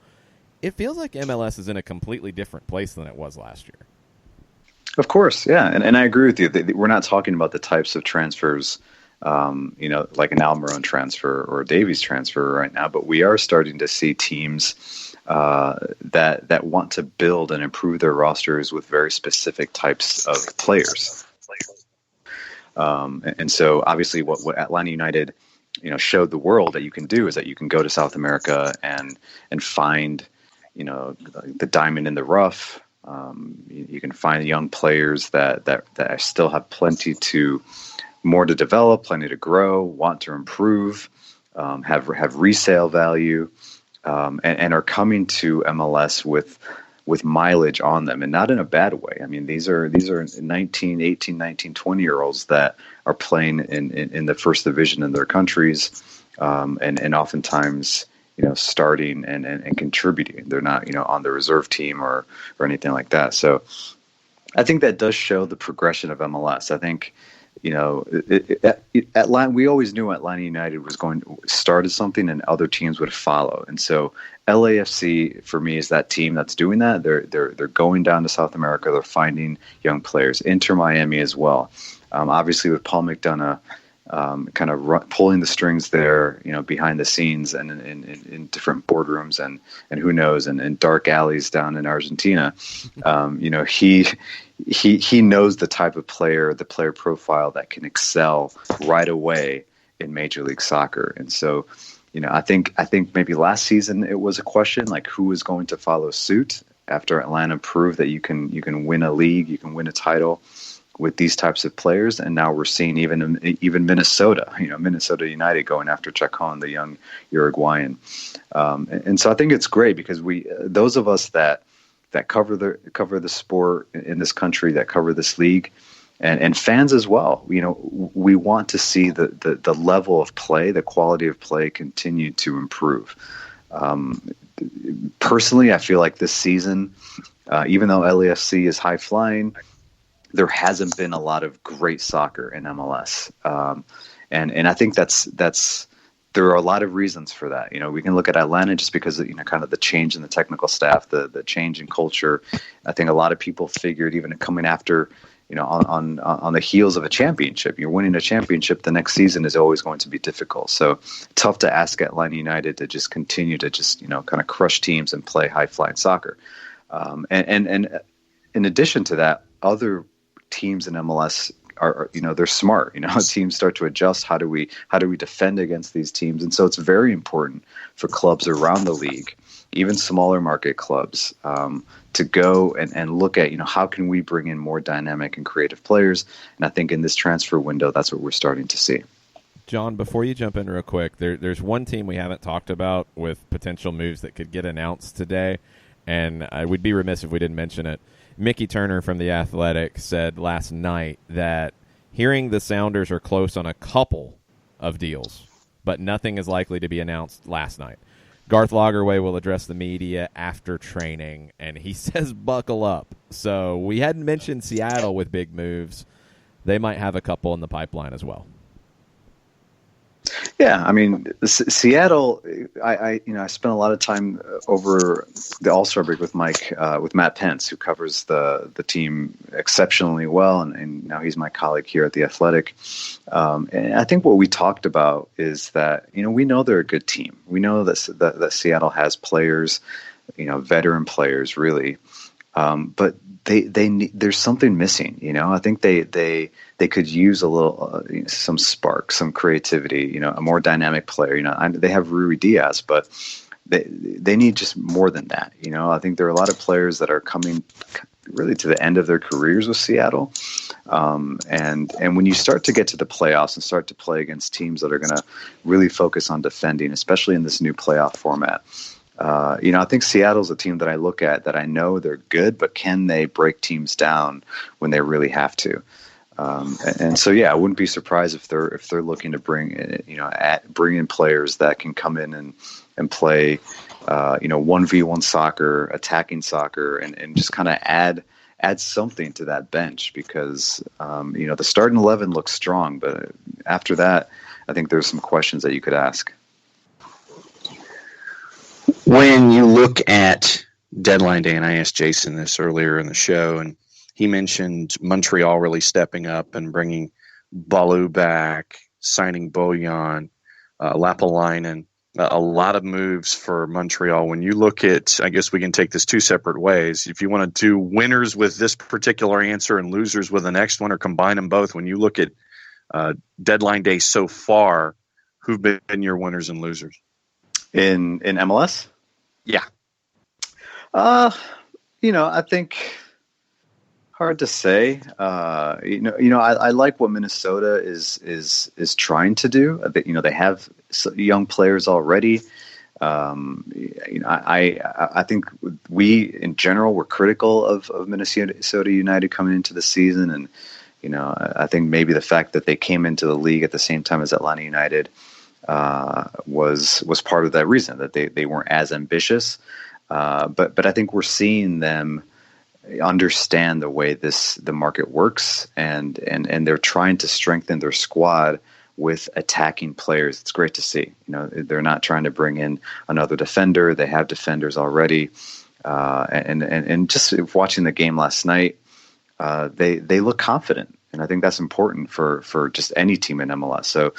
It feels like MLS is in a completely different place than it was last year. Of course, yeah. And I agree with you. We're not talking about the types of transfers like an Almiron transfer or a Davies transfer right now, but we are starting to see teams that want to build and improve their rosters with very specific types of players. And so obviously what Atlanta United showed the world that you can do is that you can go to South America and find, the diamond in the rough. You can find young players that still have more to develop, plenty to grow, want to improve, have resale value, and are coming to MLS with mileage on them, and not in a bad way. I mean, these are 18, 19, 20-year-olds that are playing in the first division in their countries, and oftentimes, starting and contributing. They're not, on the reserve team or anything like that. So I think that does show the progression of MLS. I think, we always knew Atlanta United was going to start as something and other teams would follow. And so LAFC for me is that team that's doing that. They're going down to South America. They're finding young players. Inter Miami as well. Obviously with Paul McDonough kind of pulling the strings there, behind the scenes and in different boardrooms and who knows, and in dark alleys down in Argentina. He knows the type of player, the player profile that can excel right away in Major League Soccer. And so, I think maybe last season it was a question like who is going to follow suit after Atlanta proved that you can win a league, you can win a title with these types of players. And now we're seeing even Minnesota, Minnesota United going after Chacon, the young Uruguayan. And so I think it's great because those of us that cover the sport in this country, that cover this league, and fans as well, we want to see the level of play, the quality of play continue to improve. Personally, I feel like this season, even though LAFC is high flying, there hasn't been a lot of great soccer in MLS. And I think there are a lot of reasons for that. We can look at Atlanta just because of, kind of the change in the technical staff, the change in culture. I think a lot of people figured even coming after, on the heels of a championship, you're winning a championship, the next season is always going to be difficult. So tough to ask Atlanta United to just continue to just, kind of crush teams and play high flying soccer. And in addition to that, other teams in MLS are they're smart. Teams start to adjust. How do we defend against these teams? And so it's very important for clubs around the league, even smaller market clubs, to go and look at how can we bring in more dynamic and creative players. And I think in this transfer window, that's what we're starting to see. John, before you jump in real quick, there's one team we haven't talked about with potential moves that could get announced today, and I would be remiss if we didn't mention it. Mickey Turner from The Athletic said last night that hearing the Sounders are close on a couple of deals, but nothing is likely to be announced last night. Garth Lagerwey will address the media after training, and he says buckle up. So we hadn't mentioned Seattle with big moves. They might have a couple in the pipeline as well. Yeah, I mean, Seattle. I spent a lot of time over the All-Star break with Matt Pence, who covers the team exceptionally well, and now he's my colleague here at The Athletic. And I think what we talked about is that we know they're a good team. We know that Seattle has players, veteran players, really, but there's something missing. I think they could use a little some spark, some creativity, a more dynamic player. They have Rui Diaz, but they need just more than that. I think there are a lot of players that are coming really to the end of their careers with Seattle. And when you start to get to the playoffs and start to play against teams that are going to really focus on defending, especially in this new playoff format, I think Seattle's a team that I look at that I know they're good, but can they break teams down when they really have to? And so, I wouldn't be surprised if they're looking to bring in players that can come in and play, 1v1 soccer, attacking soccer, and just kind of add something to that bench because, the starting 11 looks strong, but after that, I think there's some questions that you could ask. When you look at deadline day, and I asked Jason this earlier in the show, and he mentioned Montreal really stepping up and bringing Balu back, signing Bojan, Lapalainen, a lot of moves for Montreal. When you look at, I guess we can take this two separate ways. If you want to do winners with this particular answer and losers with the next one or combine them both, when you look at deadline day so far, Who've been your winners and losers in MLS? Yeah. I think hard to say. I like what Minnesota is trying to do. They have young players already. I think we in general were critical of Minnesota United coming into the season, and I think maybe the fact that they came into the league at the same time as Atlanta United was part of that reason, that they weren't as ambitious. But I think we're seeing them understand the way the market works, and they're trying to strengthen their squad with attacking players. It's great to see. They're not trying to bring in another defender. They have defenders already. And just watching the game last night, they look confident, and I think that's important for just any team in MLS. So,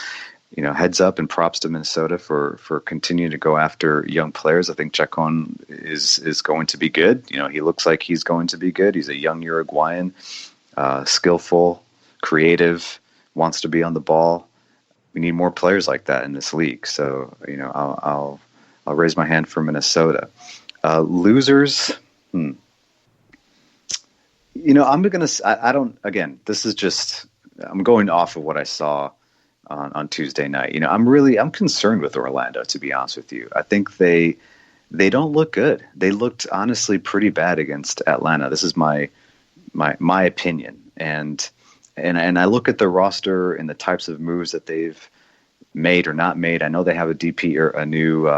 heads up and props to Minnesota for continuing to go after young players. I think Chacon is going to be good. He looks like he's going to be good. He's a young Uruguayan, skillful, creative, wants to be on the ball. We need more players like that in this league. So, I'll raise my hand for Minnesota. Losers. I'm going off of what I saw on Tuesday night. I'm concerned with Orlando, to be honest with you. I think they don't look good. They looked honestly pretty bad against Atlanta. This is my opinion. And I look at the roster and the types of moves that they've made or not made. I know they have a DP or a new.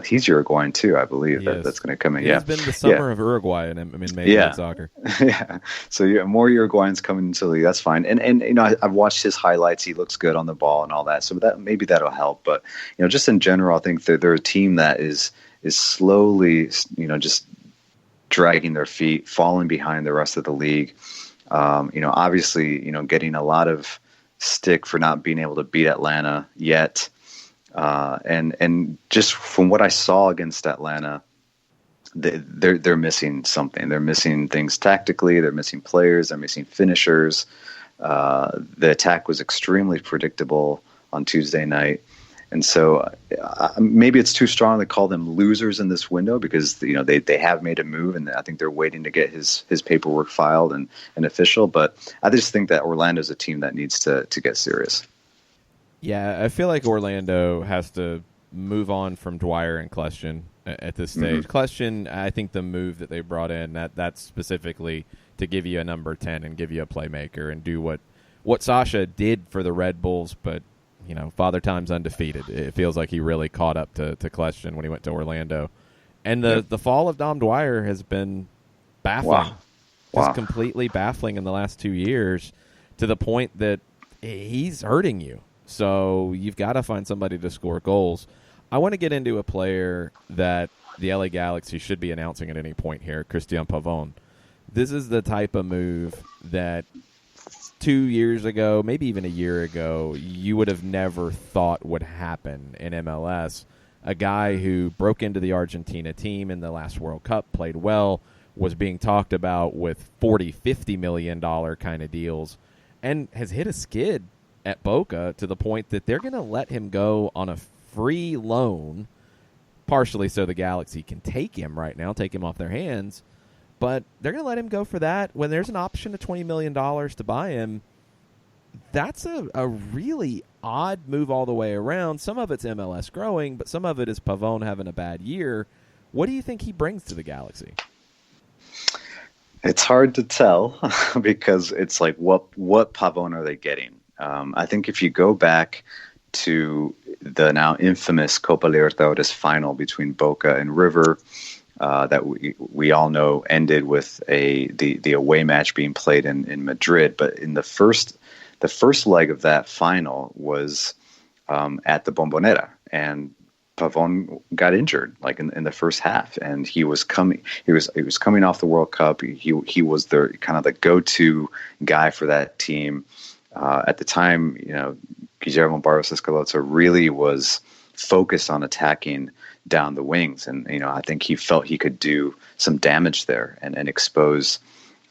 He's Uruguayan too, I believe. That's going to come in. He's been the summer of Uruguay in Major League Soccer. Yeah. So more Uruguayans coming into the league. That's fine. And I've watched his highlights. He looks good on the ball and all that. So maybe that'll help. But just in general, I think they're a team that is slowly just dragging their feet, falling behind the rest of the league. Obviously, getting a lot of stick for not being able to beat Atlanta yet. And just from what I saw against Atlanta, they're missing something. They're missing things tactically. They're missing players. They're missing finishers. The attack was extremely predictable on Tuesday night. And so maybe it's too strong to call them losers in this window, because they have made a move, and I think they're waiting to get his paperwork filed and official. But I just think that Orlando's a team that needs to get serious. Yeah, I feel like Orlando has to move on from Dwyer and Kleshin at this stage. Mm-hmm. Kleshin, I think the move that they brought in, that's specifically to give you a number 10 and give you a playmaker and do what Sasha did for the Red Bulls, but Father Time's undefeated. It feels like he really caught up to Kleshin when he went to Orlando. And the fall of Dom Dwyer has been baffling. Just completely baffling in the last 2 years, to the point that he's hurting you. So you've got to find somebody to score goals. I want to get into a player that the LA Galaxy should be announcing at any point here, Christian Pavón. This is the type of move that 2 years ago, maybe even a year ago, you would have never thought would happen in MLS. A guy who broke into the Argentina team in the last World Cup, played well, was being talked about with $40-50 million kind of deals, and has hit a skid at Boca to the point that they're going to let him go on a free loan, partially so the Galaxy can take him right now, take him off their hands. But they're going to let him go for that when there's an option of $20 million to buy him. That's a really odd move all the way around. Some of it's MLS growing, but some of it is Pavón having a bad year. What do you think he brings to the Galaxy? It's hard to tell because it's like, what Pavón are they getting? I think if you go back to the now infamous Copa Libertadores final between Boca and River, that we all know ended with the away match being played in Madrid. But in the first leg of that final was at the Bombonera, and Pavón got injured like in the first half, and he was coming off the World Cup. He was the kind of the go-to guy for that team. At the time, Guillermo Barros Escalota really was focused on attacking down the wings, and I think he felt he could do some damage there and expose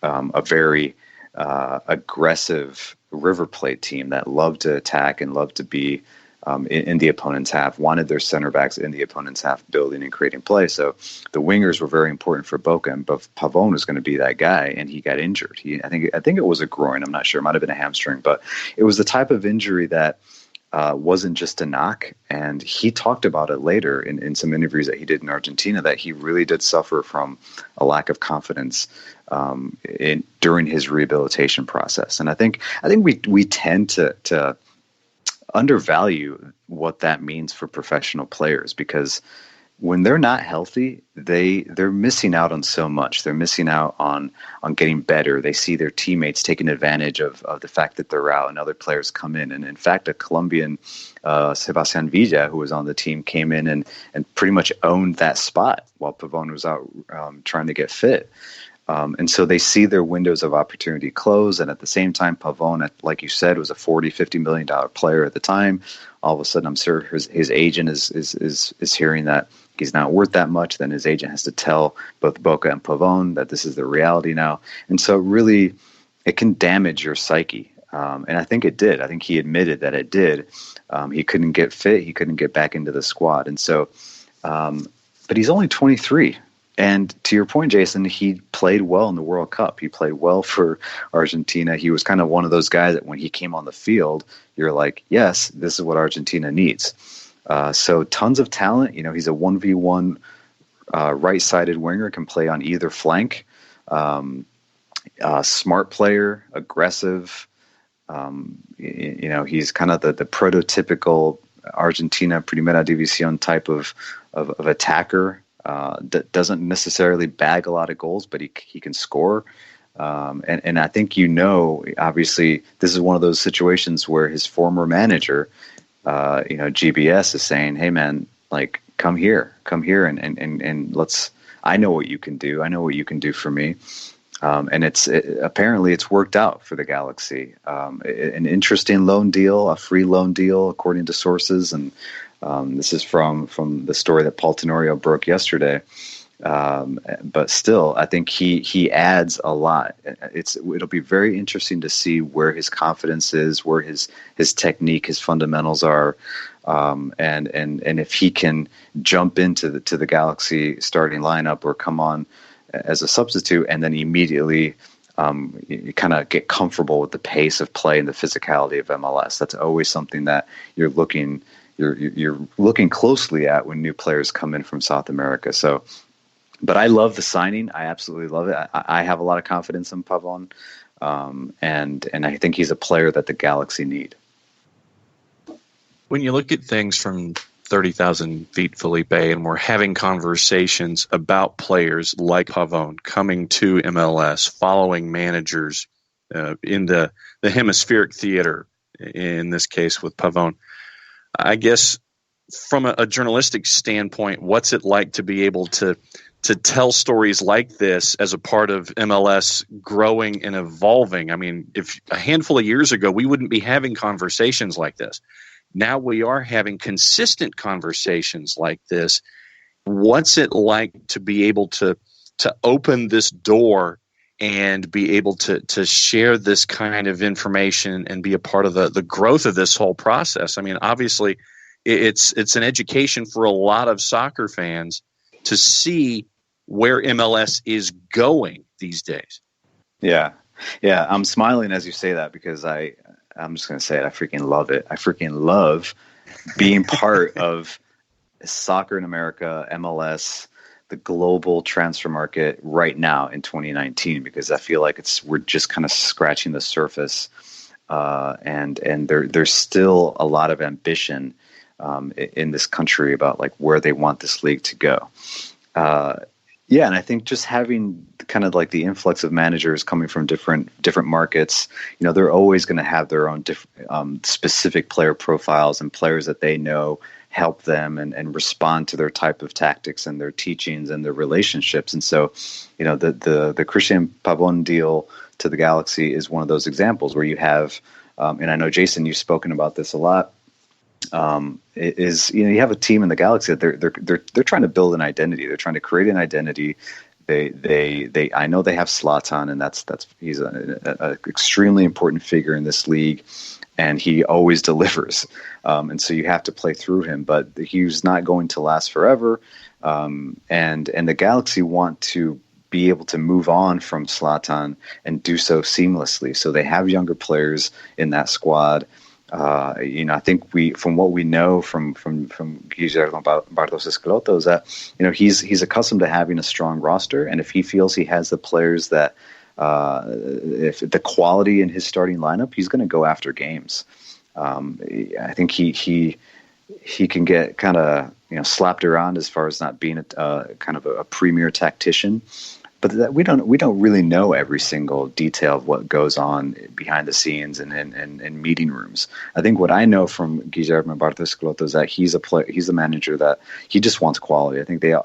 a very aggressive River Plate team that loved to attack and loved to be in the opponent's half, wanted their center backs in the opponent's half building and creating play. So the wingers were very important for Boca, but Pavón was going to be that guy, and he got injured. I think it was a groin. I'm not sure. It might have been a hamstring, but it was the type of injury that wasn't just a knock. And he talked about it later in some interviews that he did in Argentina, that he really did suffer from a lack of confidence during his rehabilitation process. And I think we tend to undervalue what that means for professional players, because when they're not healthy, they're missing out on so much. They're missing out on getting better. They see their teammates taking advantage of the fact that they're out and other players come in. And in fact, a Colombian, Sebastián Villa, who was on the team, came in and pretty much owned that spot while Pavón was out trying to get fit. And so they see their windows of opportunity close. And at the same time, Pavón, like you said, was a $40-50 million player at the time. All of a sudden, I'm sure his agent is hearing that he's not worth that much. Then his agent has to tell both Boca and Pavón that this is the reality now. And so really, it can damage your psyche. And I think it did. I think he admitted that it did. He couldn't get fit. He couldn't get back into the squad. And so, but he's only 23. And to your point, Jason, he played well in the World Cup. He played well for Argentina. He was kind of one of those guys that when he came on the field, you're like, yes, this is what Argentina needs. So tons of talent. He's a 1v1 right-sided winger, can play on either flank. Smart player, aggressive. He's kind of the prototypical Argentina Primera División type of attacker. That doesn't necessarily bag a lot of goals, but he can score. And I think, obviously, this is one of those situations where his former manager, GBS, is saying, hey, man, like, come here and let's, I know what you can do. I know what you can do for me. And apparently it's worked out for the Galaxy. An interesting loan deal, a free loan deal, according to sources. And this is from the story that Paul Tenorio broke yesterday. But still, I think he adds a lot. It'll be very interesting to see where his confidence is, where his technique, his fundamentals are, and if he can jump into the Galaxy starting lineup or come on as a substitute, and then immediately you kind of get comfortable with the pace of play and the physicality of MLS. That's always something that you're looking closely at when new players come in from South America. So, but I love the signing. I absolutely love it. I have a lot of confidence in Pavón, and I think he's a player that the Galaxy need. When you look at things from 30,000 feet, Felipe, and we're having conversations about players like Pavón coming to MLS, following managers in the hemispheric theater, in this case with Pavón, I guess from a journalistic standpoint, what's it like to be able to tell stories like this as a part of MLS growing and evolving? I mean, if a handful of years ago, we wouldn't be having conversations like this. Now we are having consistent conversations like this. What's it like to be able to open this door and be able to share this kind of information and be a part of the growth of this whole process? I mean, obviously, it's an education for a lot of soccer fans to see where MLS is going these days. Yeah. I'm smiling as you say that because I'm just going to say it. I freaking love it. I freaking love being part of soccer in America, MLS, the global transfer market right now in 2019, because I feel like we're just kind of scratching the surface, and there's still a lot of ambition in this country about like where they want this league to go. And I think just having kind of like the influx of managers coming from different markets, they're always going to have their own specific player profiles and players that they know help them and respond to their type of tactics and their teachings and their relationships. And so, the Christian Pavón deal to the Galaxy is one of those examples where you have, and I know, Jason, you've spoken about this a lot, you have a team in the Galaxy that they're trying to build an identity. They're trying to create an identity They I know they have Zlatan, and he's an extremely important figure in this league, and he always delivers. And so you have to play through him, but he's not going to last forever. And the Galaxy want to be able to move on from Zlatan and do so seamlessly. So they have younger players in that squad. I think from what we know from Guillermo Barros Esqueloto is that, he's accustomed to having a strong roster, and if he feels he has the players that, if the quality in his starting lineup, he's going to go after games. I think he can get kind of slapped around as far as not being a kind of a premier tactician. But we don't really know every single detail of what goes on behind the scenes and in meeting rooms. I think what I know from Guillermo Barros Esqueloto is that he's a manager that he just wants quality. I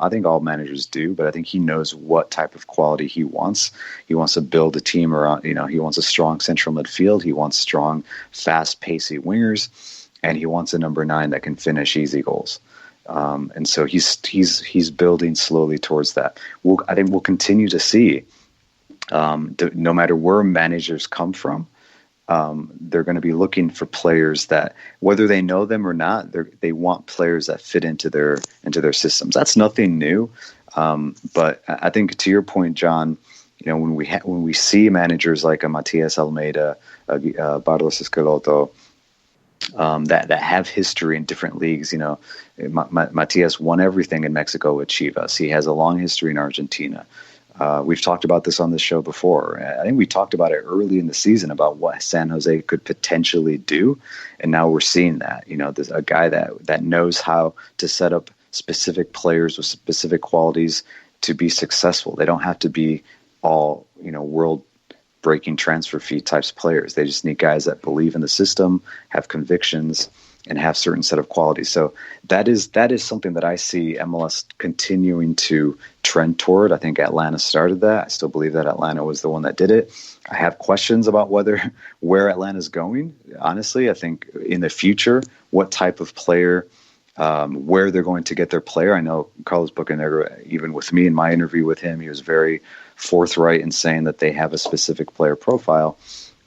think all managers do, but I think he knows what type of quality he wants. He wants to build a team around. He wants a strong central midfield. He wants strong, fast-paced wingers, and he wants a number 9 that can finish easy goals. And so he's building slowly towards that. I think we'll continue to see, no matter where managers come from, they're going to be looking for players that, whether they know them or not, they want players that fit into their systems. That's nothing new. But I think, to your point, John, when we see managers like a Matias Almeida, Barros Esqueloto, that have history in different leagues. Matias won everything in Mexico with Chivas. He has a long history in Argentina. We've talked about this on the show before. I think we talked about it early in the season about what San Jose could potentially do, and now we're seeing that. There's a guy that knows how to set up specific players with specific qualities to be successful. They don't have to be all world breaking transfer fee types players. They just need guys that believe in the system, have convictions, and have certain set of qualities. So that is something that I see MLS continuing to trend toward. I think Atlanta started that. I still believe that Atlanta was the one that did it. I have questions about where Atlanta's going. Honestly, I think in the future, what type of player, where they're going to get their player. I know Carlos Bocanegra, even with me in my interview with him, he was very forthright in saying that they have a specific player profile.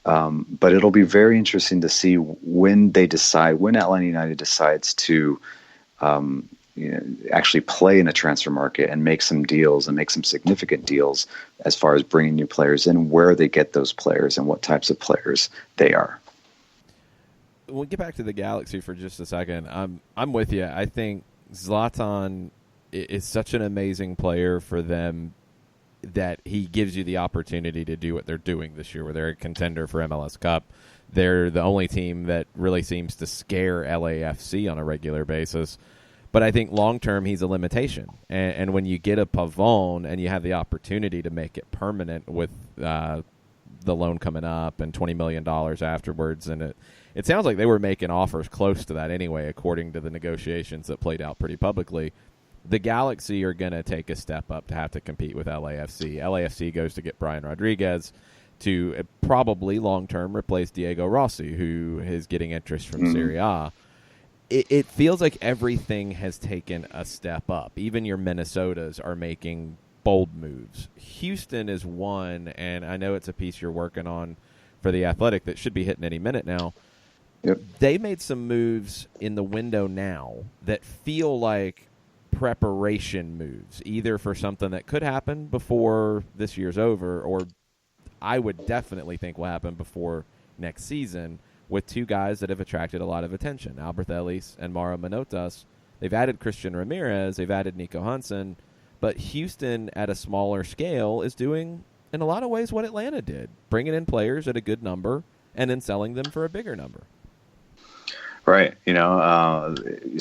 But it'll be very interesting to see when Atlanta United decides to actually play in a transfer market and make some deals and make some significant deals as far as bringing new players in, where they get those players and what types of players they are. We'll get back to the Galaxy for just a second. I'm with you. I think Zlatan is such an amazing player for them that he gives you the opportunity to do what they're doing this year, where they're a contender for MLS Cup. They're the only team that really seems to scare LAFC on a regular basis. But I think long-term he's a limitation. And when you get a Pavon and you have the opportunity to make it permanent with the loan coming up and $20 million afterwards, and it sounds like they were making offers close to that anyway, according to the negotiations that played out pretty publicly. The Galaxy are going to take a step up to have to compete with LAFC. LAFC goes to get Brian Rodriguez to probably long-term replace Diego Rossi, who is getting interest from Serie A. It feels like everything has taken a step up. Even your Minnesotas are making bold moves. Houston is one, and I know it's a piece you're working on for The Athletic that should be hitting any minute now. Yep. They made some moves in the window now that feel like preparation moves, either for something that could happen before this year's over, or I would definitely think will happen before next season, with two guys that have attracted a lot of attention, Albert Ellis and Mauro Manotas. They've added Christian Ramirez, they've added Nico Hansen, but Houston at a smaller scale is doing, in a lot of ways, what Atlanta did, bringing in players at a good number and then selling them for a bigger number. Right,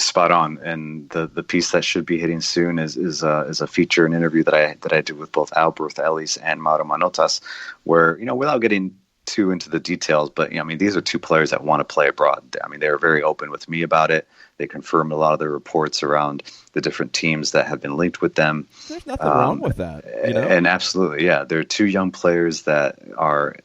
spot on. And the piece that should be hitting soon is a feature, an interview that I did with both Albert Ellis and Mauro Manotas, where without getting too into the details, but these are two players that want to play abroad. They were very open with me about it. They confirmed a lot of the reports around the different teams that have been linked with them. There's nothing wrong with that, And absolutely, yeah, they're two young players that are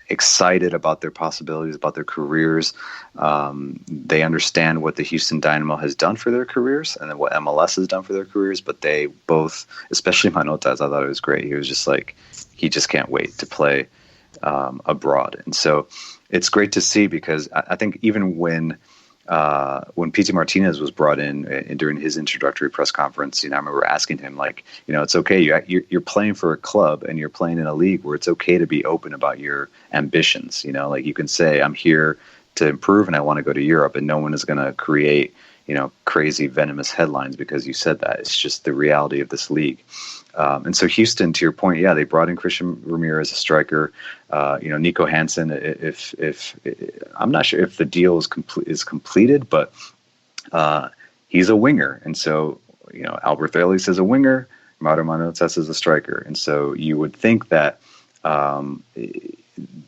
excited about their possibilities, about their careers. They understand what the Houston Dynamo has done for their careers and then what MLS has done for their careers. But they both, especially Manotas, I thought it was great. He was just like, he just can't wait to play abroad. And so it's great to see, because I think even when Pity Martinez was brought in during his introductory press conference, I remember asking him, like, it's okay. You're playing for a club and you're playing in a league where it's okay to be open about your ambitions. Like you can say, I'm here to improve and I want to go to Europe, and no one is going to create, crazy venomous headlines because you said that. It's just the reality of this league. And so Houston, to your point, yeah, they brought in Christian Ramirez, a striker. Nico Hansen. If I'm not sure if the deal is completed, but he's a winger, and so Albert Ellis is a winger, Mauro Manotas is a striker, and so you would think that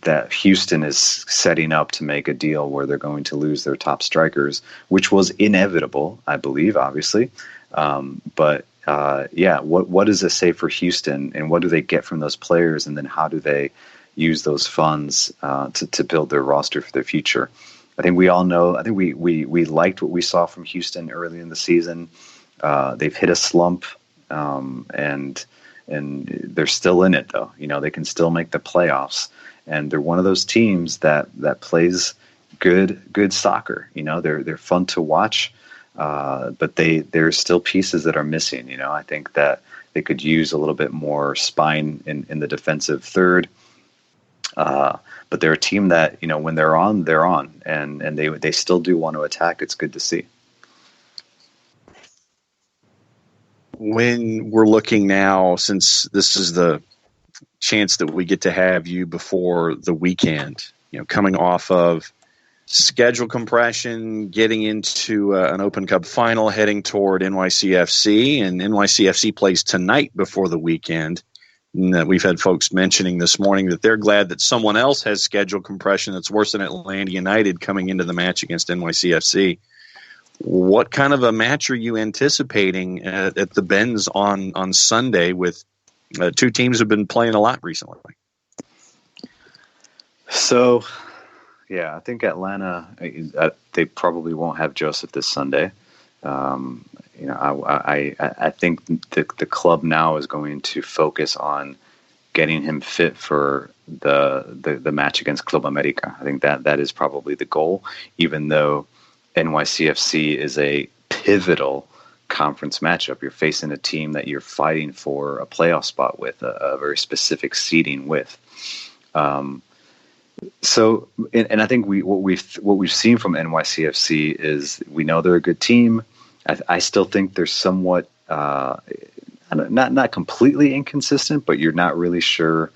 that Houston is setting up to make a deal where they're going to lose their top strikers, which was inevitable, I believe, obviously, but. What does it say for Houston, and what do they get from those players, and then how do they use those funds to build their roster for the future? I think we all know. I think we liked what we saw from Houston early in the season. They've hit a slump, and they're still in it though. They can still make the playoffs, and they're one of those teams that plays good soccer. They're fun to watch. But there's still pieces that are missing. I think that they could use a little bit more spine in the defensive third. But they're a team that, when they're on, and they still do want to attack. It's good to see. When we're looking now, since this is the chance that we get to have you before the weekend, coming off of schedule compression, getting into an Open Cup final, heading toward NYCFC, and NYCFC plays tonight before the weekend. And we've had folks mentioning this morning that they're glad that someone else has schedule compression that's worse than Atlanta United coming into the match against NYCFC. What kind of a match are you anticipating at the Benz on Sunday with two teams who have been playing a lot recently? So, yeah, I think Atlanta, they probably won't have Joseph this Sunday. I think the club now is going to focus on getting him fit for the match against Club America. I think that is probably the goal, even though NYCFC is a pivotal conference matchup. You're facing a team that you're fighting for a playoff spot with, a very specific seeding with. So, and I think what we've seen from NYCFC is we know they're a good team. I still think they're somewhat not completely inconsistent, but you're not really sure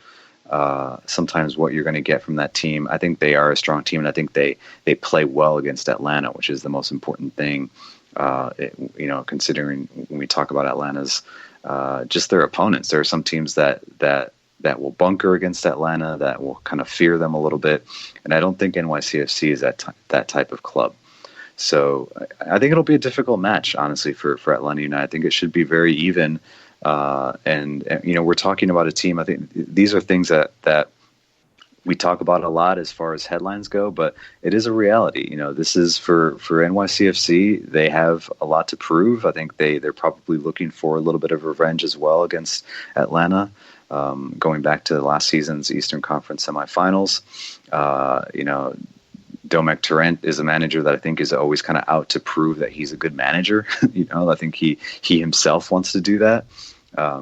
sometimes what you're going to get from that team. I think they are a strong team, and I think they play well against Atlanta, which is the most important thing. Considering when we talk about Atlanta's just their opponents, there are some teams that will bunker against Atlanta, that will kind of fear them a little bit. And I don't think NYCFC is that type of club. So I think it'll be a difficult match, honestly, for Atlanta United. I think it should be very even. And we're talking about a team. I think these are things that we talk about a lot as far as headlines go, but it is a reality. This is for NYCFC. They have a lot to prove. I think they're probably looking for a little bit of revenge as well against Atlanta. Going back to last season's Eastern Conference semifinals, Domek Torrent is a manager that I think is always kind of out to prove that he's a good manager. I think he himself wants to do that.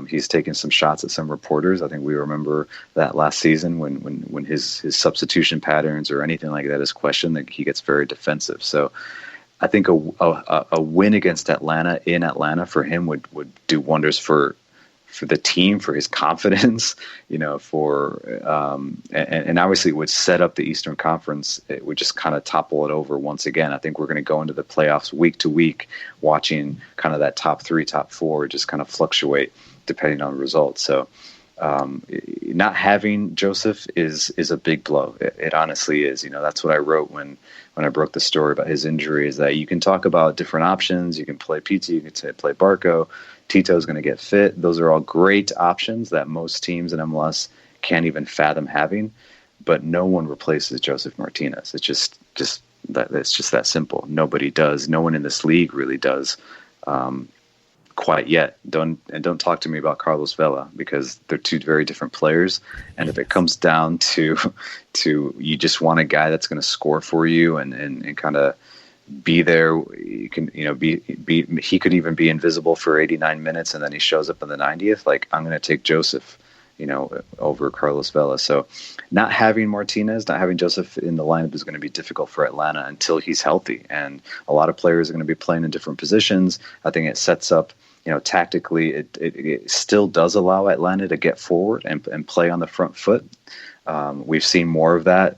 He's taken some shots at some reporters. I think we remember that last season when his substitution patterns or anything like that is questioned, that he gets very defensive. So I think a win against Atlanta in Atlanta for him would do wonders for the team, for his confidence, and obviously it would set up the Eastern Conference. It would just kind of topple it over once again. I think we're going to go into the playoffs week to week, watching kind of that top 3, top 4 just kind of fluctuate depending on the results. So not having Joseph is a big blow. It honestly is. That's what I wrote when I broke the story about his injury, is that you can talk about different options. You can play PT, you can play Barco. Tito's going to get fit. Those are all great options that most teams in MLS can't even fathom having. but no one replaces Joseph Martinez. It's just that it's just that simple. Nobody does. No one in this league really does. Quite yet. Don't talk to me about Carlos Vela, because they're two very different players. And if it comes down to you just want a guy that's going to score for you and kind of be there, you can, he could even be invisible for 89 minutes and then he shows up in the 90th. Like, I'm going to take Joseph, over Carlos Vela. So not having Martinez, not having Joseph in the lineup is going to be difficult for Atlanta until he's healthy. And a lot of players are going to be playing in different positions. I think it sets up, tactically, it still does allow Atlanta to get forward and play on the front foot. We've seen more of that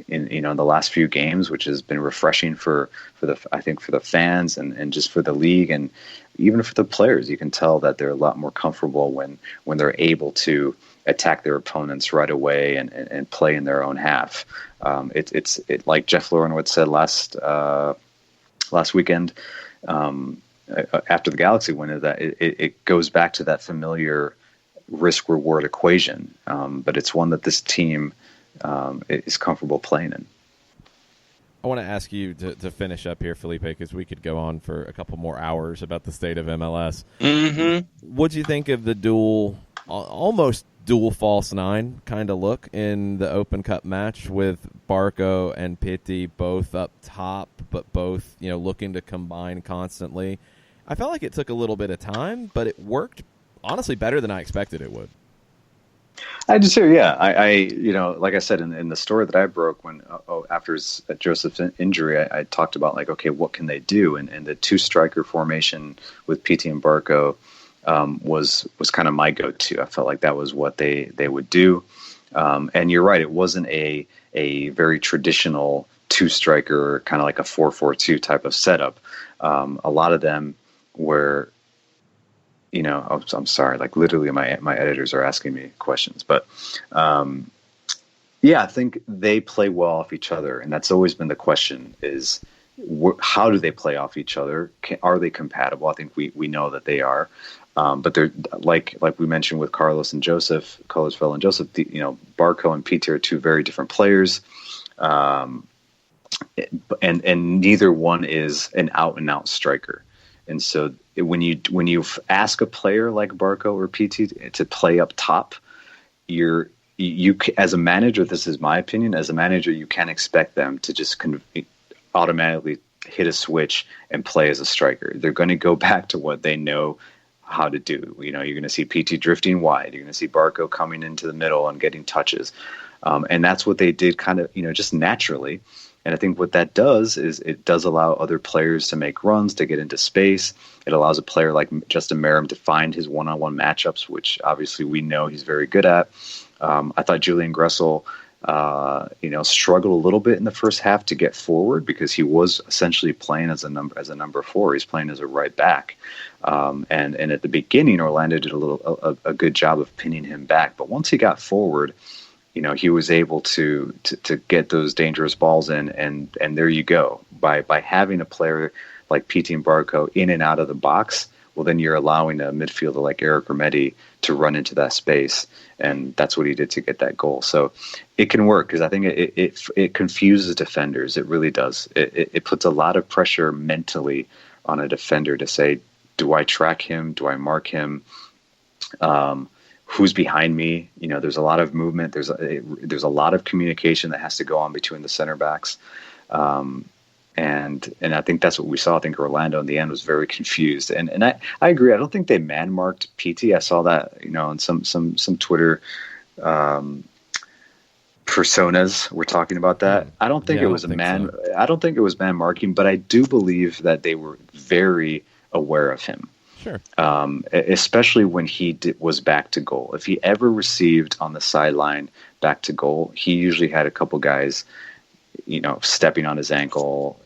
in the last few games, which has been refreshing for the fans and just for the league, and even for the players. You can tell that they're a lot more comfortable when they're able to attack their opponents right away and play in their own half. It's like Jeff Lorenwood said last weekend, after the Galaxy win, is that it goes back to that familiar risk-reward equation, but it's one that this team is comfortable playing in. I want to ask you to finish up here, Felipe, because we could go on for a couple more hours about the state of MLS. Mm-hmm. What'd you think of the almost dual false nine kind of look in the Open Cup match with Barco and Pitti both up top, but both looking to combine constantly? I felt like it took a little bit of time, but it worked honestly better than I expected it would. I just hear, yeah. I like I said in the story that I broke after Joseph's injury, I talked about like, okay, what can they do? And the two striker formation with Pitti and Barco was kind of my go-to. I felt like that was what they would do. And you're right, it wasn't a very traditional two striker, kind of like a 4-4-2 type of setup. A lot of them were, I'm sorry, like literally my editors are asking me questions, but I think they play well off each other. And that's always been the question is, how do they play off each other? Are they compatible? I think we know that they are. But they're like we mentioned with Carlos Vela and Joseph, Barco and Pitti are two very different players. And neither one is an out and out striker. And so when you ask a player like Barco or Pitti to play up top, you as a manager, this is my opinion, as a manager, you can't expect them to just automatically hit a switch and play as a striker. They're going to go back to what they know how to do. You're going to see Pitti drifting wide. You're going to see Barco coming into the middle and getting touches. And that's what they did kind of, just naturally. And I think what that does is it does allow other players to make runs, to get into space. It allows a player like Justin Merrim to find his one-on-one matchups, which obviously we know he's very good at. I thought Julian Gressel, struggled a little bit in the first half to get forward because he was essentially playing as a number 4. He's playing as a right back. And at the beginning, Orlando did a good job of pinning him back. But once he got forward, he was able to get those dangerous balls in, and there you go. By having a player like Pitti and Barco in and out of the box, well, then you're allowing a midfielder like Eric Remedi to run into that space, and that's what he did to get that goal. So it can work because I think it confuses defenders. It really does. It puts a lot of pressure mentally on a defender to say, do I track him? Do I mark him? Who's behind me? There's a lot of movement. There's a lot of communication that has to go on between the center backs. And I think that's what we saw. I think Orlando in the end was very confused. And I agree. I don't think they man marked Pitti. I saw that, in some Twitter personas were talking about that. I don't think it was I don't think it was man marking, but I do believe that they were very aware of him. Sure. Especially when he was back to goal. If he ever received on the sideline back to goal, he usually had a couple guys, stepping on his ankle,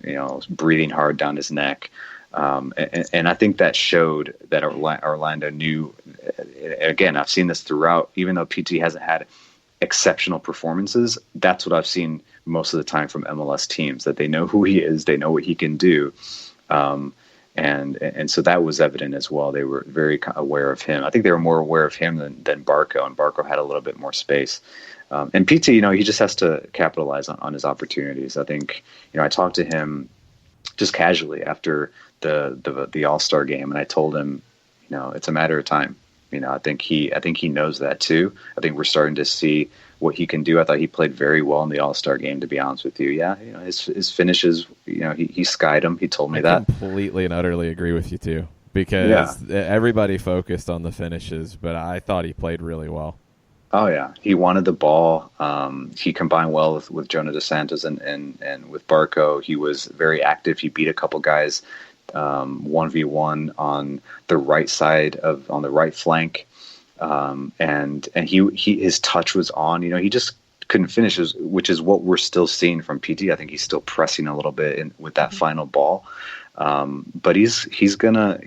breathing hard down his neck. And I think that showed that Orlando knew, again, I've seen this throughout, even though PT hasn't had exceptional performances, that's what I've seen most of the time from MLS teams, that they know who he is, they know what he can do. And so that was evident as well. They were very aware of him. I think they were more aware of him than Barco, and Barco had a little bit more space. And PT, he just has to capitalize on his opportunities. I think, I talked to him just casually after the All-Star game, and I told him, it's a matter of time. I think he knows that too. I think we're starting to see what he can do. I thought he played very well in the All-Star game, to be honest with you. Yeah, his finishes, he skied him. He told me that. I completely and utterly agree with you too, because everybody focused on the finishes, but I thought he played really well. Oh yeah, he wanted the ball. He combined well with Jonah DeSantis and with Barco. He was very active. He beat a couple guys 1v1 on the right side on the right flank, and his touch was on. He just couldn't finish, which is what we're still seeing from PT. I think he's still pressing a little bit with that final ball, but he's gonna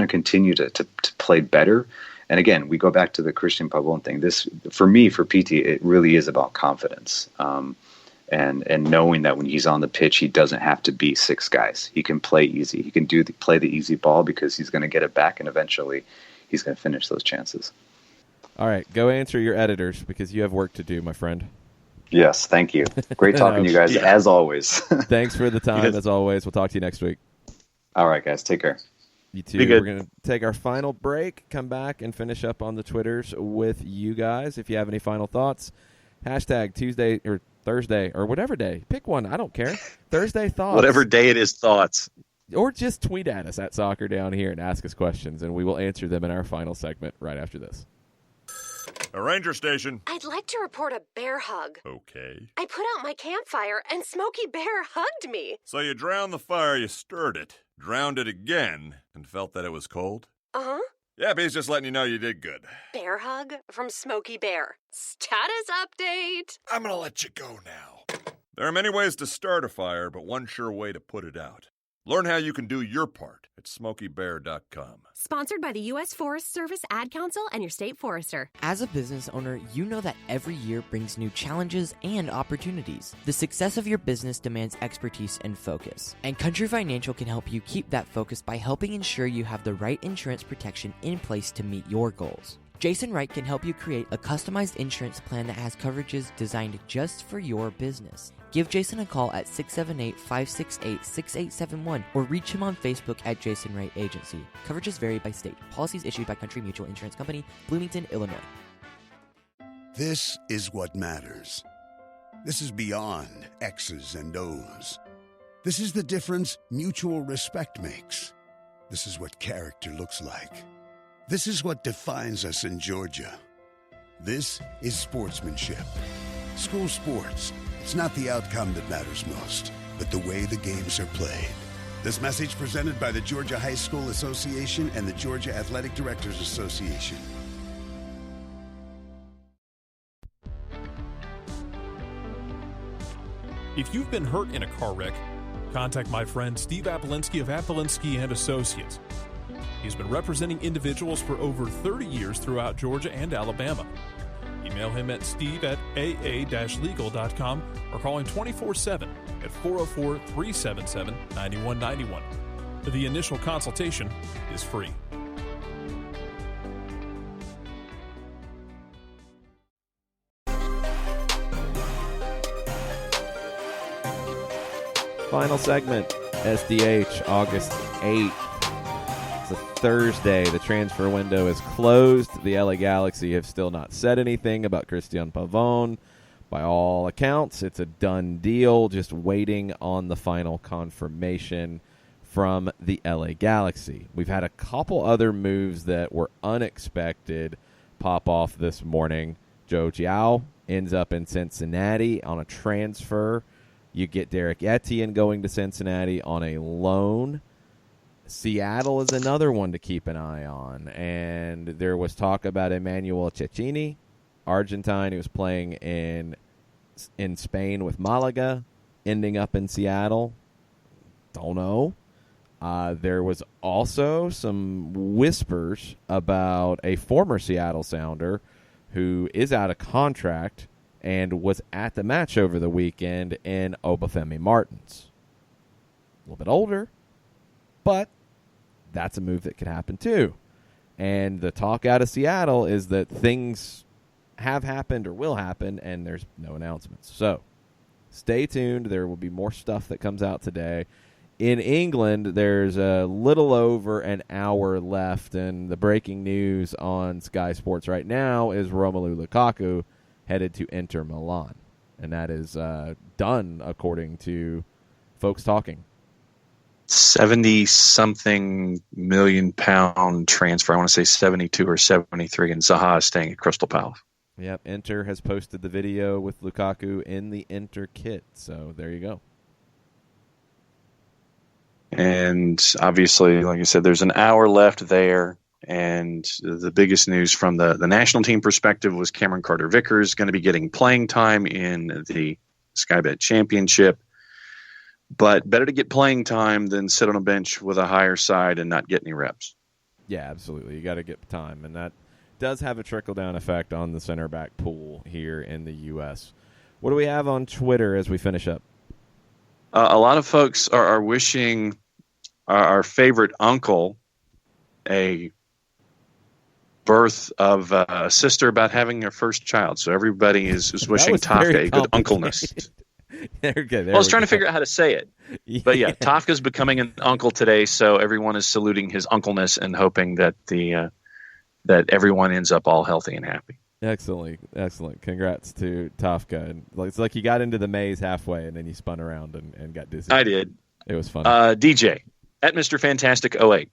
continue to play better. And again, we go back to the Christian Pavon thing. This, for me, for PT, it really is about confidence. And knowing that when he's on the pitch, he doesn't have to beat six guys. He can play easy. He can play the easy ball because he's going to get it back, and eventually he's going to finish those chances. All right, go answer your editors because you have work to do, my friend. Yes, thank you. Great talking to you guys, as always. Thanks for the time, as always. We'll talk to you next week. All right, guys. Take care. You too. We're going to take our final break, come back, and finish up on the Twitters with you guys. If you have any final thoughts, hashtag Tuesday or Thursday or whatever day. Pick one. I don't care. Thursday thoughts. Whatever day it is, thoughts. Or just tweet at us at Soccer Down Here and ask us questions, and we will answer them in our final segment right after this. A ranger station. I'd like to report a bear hug. Okay. I put out my campfire and Smokey Bear hugged me. So you drowned the fire, you stirred it, drowned it again, and felt that it was cold? Uh-huh. Yeah, he's just letting you know you did good. Bear hug from Smokey Bear. Status update. I'm gonna let you go now. There are many ways to start a fire, but one sure way to put it out. Learn how you can do your part at SmokeyBear.com. Sponsored by the U.S. Forest Service Ad Council and your state forester. As a business owner, you know that every year brings new challenges and opportunities. The success of your business demands expertise and focus. And Country Financial can help you keep that focus by helping ensure you have the right insurance protection in place to meet your goals. Jason Wright can help you create a customized insurance plan that has coverages designed just for your business. Give Jason a call at 678-568-6871 or reach him on Facebook at Jason Wright Agency. Coverages vary by state. Policies issued by Country Mutual Insurance Company, Bloomington, Illinois. This is what matters. This is beyond X's and O's. This is the difference mutual respect makes. This is what character looks like. This is what defines us in Georgia. This is sportsmanship. School sports. It's not the outcome that matters most, but the way the games are played. This message presented by the Georgia High School Association and the Georgia Athletic Directors Association. If you've been hurt in a car wreck, contact my friend Steve Apolinsky of Apolinsky and Associates. He's been representing individuals for over 30 years throughout Georgia and Alabama. Email him at steve@aa-legal.com or call him 24/7 at 404-377-9191. The initial consultation is free. Final segment, SDH, August 8th. It's a Thursday. The transfer window is closed. The LA Galaxy have still not said anything about Christian Pavon. By all accounts, it's a done deal, just waiting on the final confirmation from the LA Galaxy. We've had a couple other moves that were unexpected pop off this morning. Joe Giao ends up in Cincinnati on a transfer. You get Derek Etienne going to Cincinnati on a loan. Seattle is another one to keep an eye on. And there was talk about Emmanuel Cecchini, Argentine, who was playing in Spain with Malaga, ending up in Seattle. Don't know. There was also some whispers about a former Seattle Sounder who is out of contract and was at the match over the weekend in Obafemi Martins. A little bit older, but that's a move that could happen too. And the talk out of Seattle is that things have happened or will happen, and there's no announcements. So stay tuned. There will be more stuff that comes out today. In England, there's a little over an hour left, and the breaking news on Sky Sports right now is Romelu Lukaku headed to Inter Milan, and that is done according to folks talking. 70-something million pound transfer. I want to say 72 or 73, and Zaha is staying at Crystal Palace. Yep, Inter has posted the video with Lukaku in the Inter kit, so there you go. And obviously, like I said, there's an hour left there. And the biggest news from the national team perspective was Cameron Carter-Vickers going to be getting playing time in the Sky Bet Championship. But better to get playing time than sit on a bench with a higher side and not get any reps. Yeah, absolutely. You got to get time, and that does have a trickle-down effect on the center back pool here in the U.S. What do we have on Twitter as we finish up? A lot of folks are wishing our favorite uncle a birth of a sister about having their first child. So everybody is wishing Tafka a good uncleness. Okay, I was trying to figure out how to say it. Yeah. But yeah, Tafka's becoming an uncle today, so everyone is saluting his uncleness and hoping that that everyone ends up all healthy and happy. Excellent. Congrats to Tafka. And it's like you got into the maze halfway, and then you spun around and got dizzy. I did. It was fun. DJ, at Mr. Fantastic 08.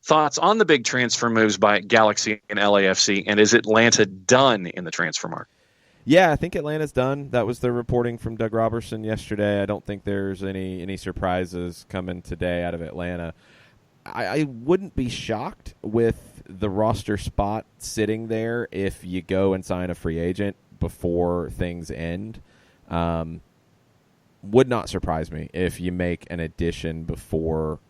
Thoughts on the big transfer moves by Galaxy and LAFC, and is Atlanta done in the transfer market? Yeah, I think Atlanta's done. That was the reporting from Doug Robertson yesterday. I don't think there's any surprises coming today out of Atlanta. I wouldn't be shocked with the roster spot sitting there if you go and sign a free agent before things end. Would not surprise me if you make an addition before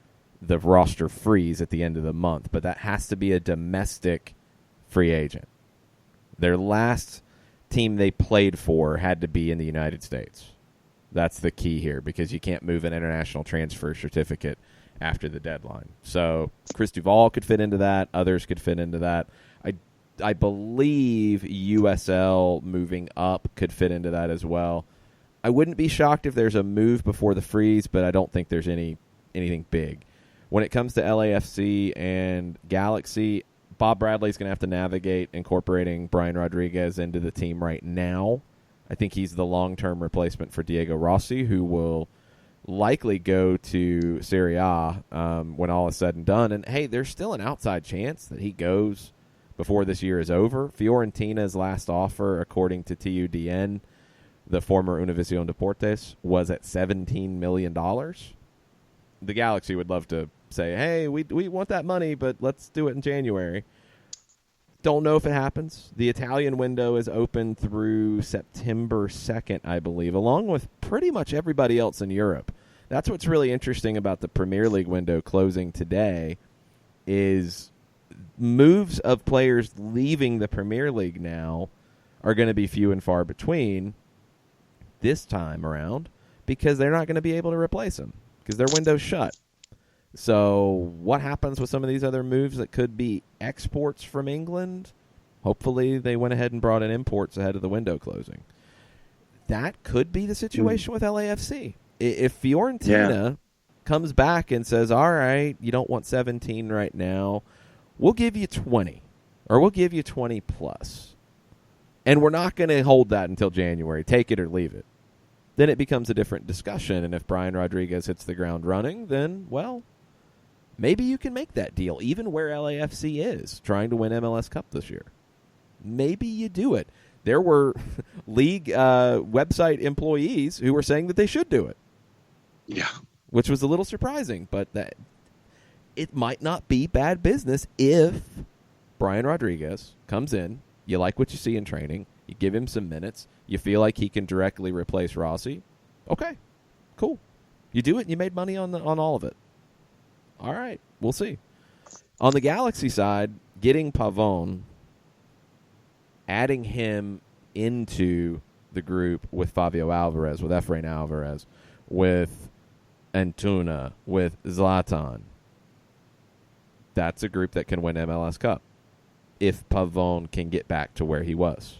the roster freeze at the end of the month, but that has to be a domestic free agent. Their last team they played for had to be in the United States. That's the key here, because you can't move an international transfer certificate after the deadline. So Chris Duval could fit into that. Others could fit into that. I believe USL moving up could fit into that as well. I wouldn't be shocked if there's a move before the freeze, but I don't think there's anything big. When it comes to LAFC and Galaxy, Bob Bradley's going to have to navigate incorporating Brian Rodriguez into the team right now. I think he's the long-term replacement for Diego Rossi, who will likely go to Serie A when all is said and done. And, hey, there's still an outside chance that he goes before this year is over. Fiorentina's last offer, according to TUDN, the former Univision Deportes, was at $17 million. The Galaxy would love to say, hey, we want that money, but let's do it in January. Don't know if it happens. The Italian window is open through September 2nd, I believe, along with pretty much everybody else in Europe. That's what's really interesting about the Premier League window closing today is moves of players leaving the Premier League now are going to be few and far between this time around because they're not going to be able to replace them because their window's shut. So what happens with some of these other moves that could be exports from England? Hopefully they went ahead and brought in imports ahead of the window closing. That could be the situation with LAFC. If Fiorentina comes back and says, all right, you don't want 17 right now, we'll give you 20 or we'll give you 20 plus. And we're not going to hold that until January. Take it or leave it. Then it becomes a different discussion. And if Brian Rodriguez hits the ground running, then, well, maybe you can make that deal, even where LAFC is trying to win MLS Cup this year. Maybe you do it. There were league website employees who were saying that they should do it. Yeah. Which was a little surprising, but that it might not be bad business if Brian Rodriguez comes in, you like what you see in training, you give him some minutes, you feel like he can directly replace Rossi. Okay, cool. You do it and you made money on all of it. All right, we'll see. On the Galaxy side, getting Pavon, adding him into the group with Fabio Alvarez, with Efrain Alvarez, with Antuna, with Zlatan, that's a group that can win MLS Cup if Pavon can get back to where he was.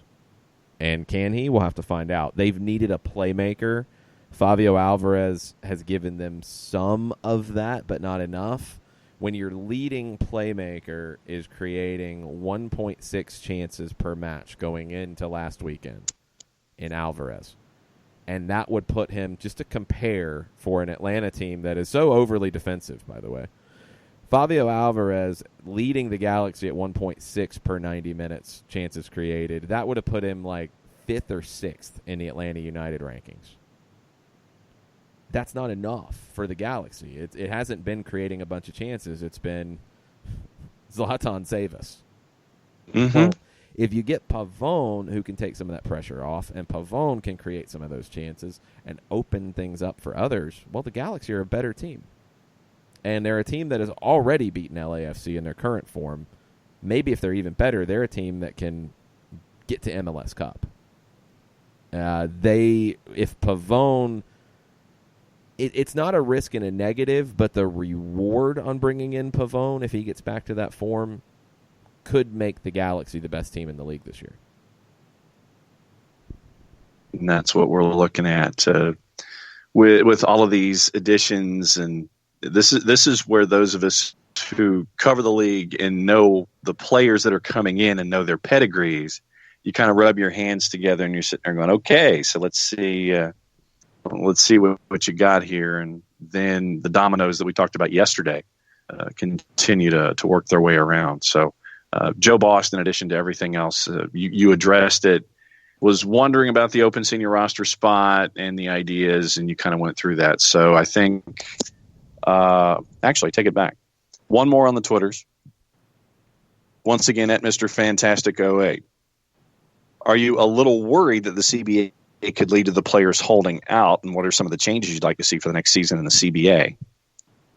And can he? We'll have to find out. They've needed a playmaker. Fabio Alvarez has given them some of that, but not enough. When your leading playmaker is creating 1.6 chances per match going into last weekend in Alvarez, and that would put him, just to compare for an Atlanta team that is so overly defensive, by the way, Fabio Alvarez leading the Galaxy at 1.6 per 90 minutes chances created, that would have put him like 5th or 6th in the Atlanta United rankings. That's not enough for the Galaxy. It hasn't been creating a bunch of chances. It's been Zlatan, save us. Mm-hmm. Well, if you get Pavone, who can take some of that pressure off, and Pavone can create some of those chances and open things up for others, well, the Galaxy are a better team. And they're a team that has already beaten LAFC in their current form. Maybe if they're even better, they're a team that can get to MLS Cup. If Pavone... It's not a risk and a negative, but the reward on bringing in Pavone, if he gets back to that form, could make the Galaxy the best team in the league this year. And that's what we're looking at with all of these additions. And this is where those of us who cover the league and know the players that are coming in and know their pedigrees, you kind of rub your hands together and you're sitting there going, okay, so let's see what you got here. And then the dominoes that we talked about yesterday continue to work their way around. So Joe Boss, in addition to everything else, you addressed it, was wondering about the open senior roster spot and the ideas, and you kind of went through that. So I think actually take it back. One more on the Twitters. Once again at Mr. Fantastic 08. Are you a little worried that the CBA could lead to the players holding out, and what are some of the changes you'd like to see for the next season in the CBA?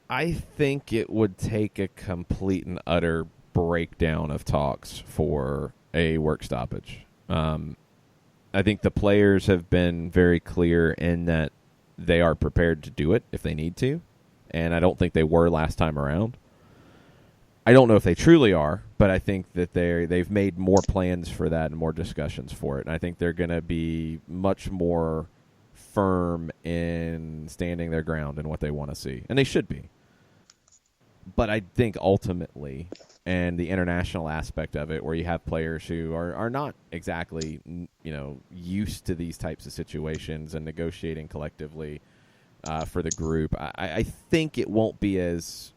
I think it would take a complete and utter breakdown of talks for a work stoppage. I think the players have been very clear in that they are prepared to do it if they need to, and I don't think they were last time around. I don't know if they truly are, but I think that they've made more plans for that and more discussions for it. And I think they're going to be much more firm in standing their ground in what they want to see. And they should be. But I think ultimately, and the international aspect of it, where you have players who are not exactly used to these types of situations and negotiating collectively for the group, I think it won't be as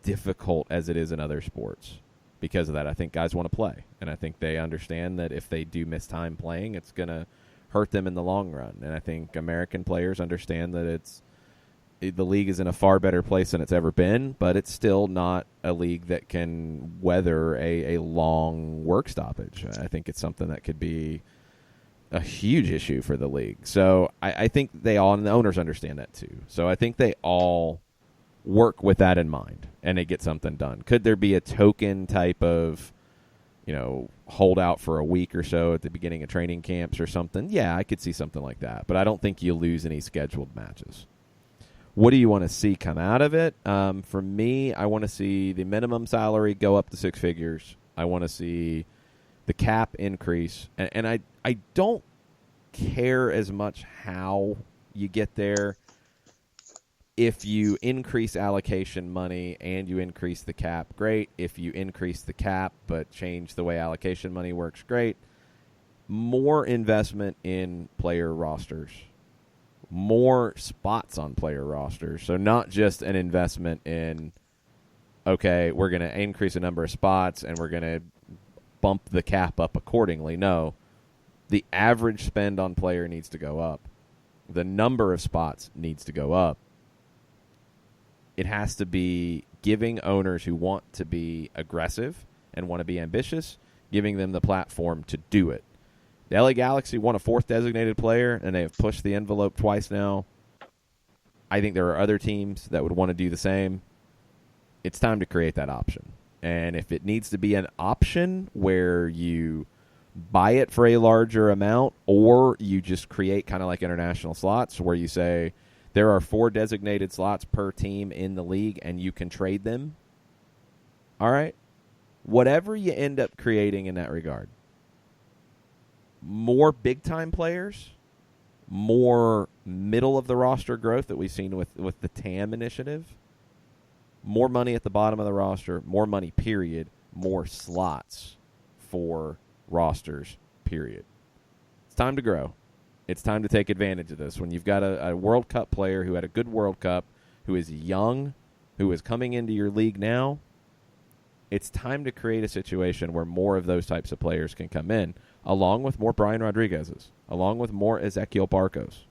difficult as it is in other sports because of that. I think guys want to play, and I think they understand that if they do miss time playing, it's going to hurt them in the long run. And I think American players understand that the league is in a far better place than it's ever been, but it's still not a league that can weather a long work stoppage. I think it's something that could be a huge issue for the league. So I think they all, and the owners understand that too. So I think they all work with that in mind, and they get something done. Could there be a token type of, hold out for a week or so at the beginning of training camps or something? Yeah, I could see something like that, but I don't think you lose any scheduled matches. What do you want to see come out of it? For me, I want to see the minimum salary go up to 6 figures. I want to see the cap increase, and I don't care as much how you get there. If you increase allocation money and you increase the cap, great. If you increase the cap but change the way allocation money works, great. More investment in player rosters. More spots on player rosters. So not just an investment in, okay, we're going to increase the number of spots and we're going to bump the cap up accordingly. No, the average spend on player needs to go up. The number of spots needs to go up. It has to be giving owners who want to be aggressive and want to be ambitious, giving them the platform to do it. The LA Galaxy won a 4th designated player, and they have pushed the envelope twice now. I think there are other teams that would want to do the same. It's time to create that option. And if it needs to be an option where you buy it for a larger amount, or you just create kind of like international slots where you say, there are 4 designated slots per team in the league, and you can trade them. All right? Whatever you end up creating in that regard, more big-time players, more middle-of-the-roster growth that we've seen with the TAM initiative, more money at the bottom of the roster, more money, period, more slots for rosters, period. It's time to grow. It's time to take advantage of this. When you've got a World Cup player who had a good World Cup, who is young, who is coming into your league now, it's time to create a situation where more of those types of players can come in, along with more Brian Rodriguez's, along with more Ezequiel Barcos.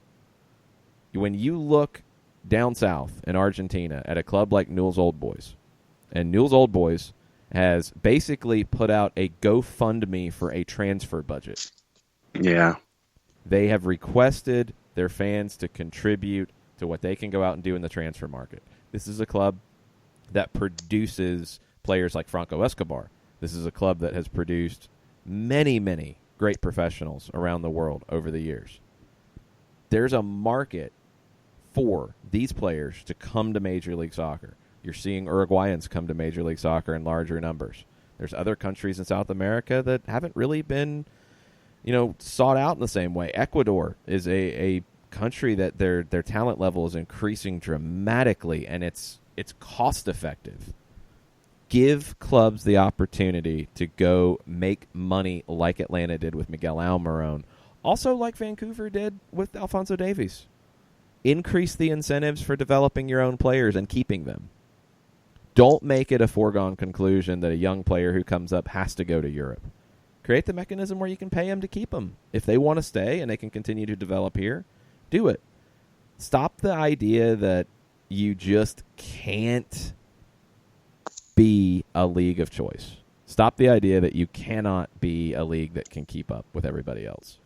When you look down south in Argentina at a club like Newell's Old Boys, and Newell's Old Boys has basically put out a GoFundMe for a transfer budget. Yeah. They have requested their fans to contribute to what they can go out and do in the transfer market. This is a club that produces players like Franco Escobar. This is a club that has produced many, many great professionals around the world over the years. There's a market for these players to come to Major League Soccer. You're seeing Uruguayans come to Major League Soccer in larger numbers. There's other countries in South America that haven't really been, sought out in the same way. Ecuador is a country that their talent level is increasing dramatically, and it's cost effective. Give clubs the opportunity to go make money like Atlanta did with Miguel Almiron. Also like Vancouver did with Alphonso Davies. Increase the incentives for developing your own players and keeping them. Don't make it a foregone conclusion that a young player who comes up has to go to Europe. Create the mechanism where you can pay them to keep them. If they want to stay and they can continue to develop here, do it. Stop the idea that you just can't be a league of choice. Stop the idea that you cannot be a league that can keep up with everybody else.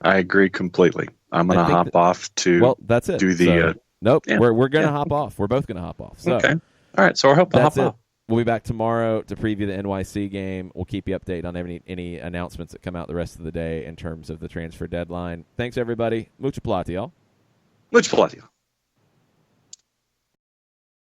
I agree completely. I'm going to hop off to that's it. Do the nope, yeah, we're going to hop off. We're both going to hop off. So, okay. All right, so I'll hop off. We'll be back tomorrow to preview the NYC game. We'll keep you updated on any announcements that come out the rest of the day in terms of the transfer deadline. Thanks, everybody. Mucho plati, y'all. Mucho plati.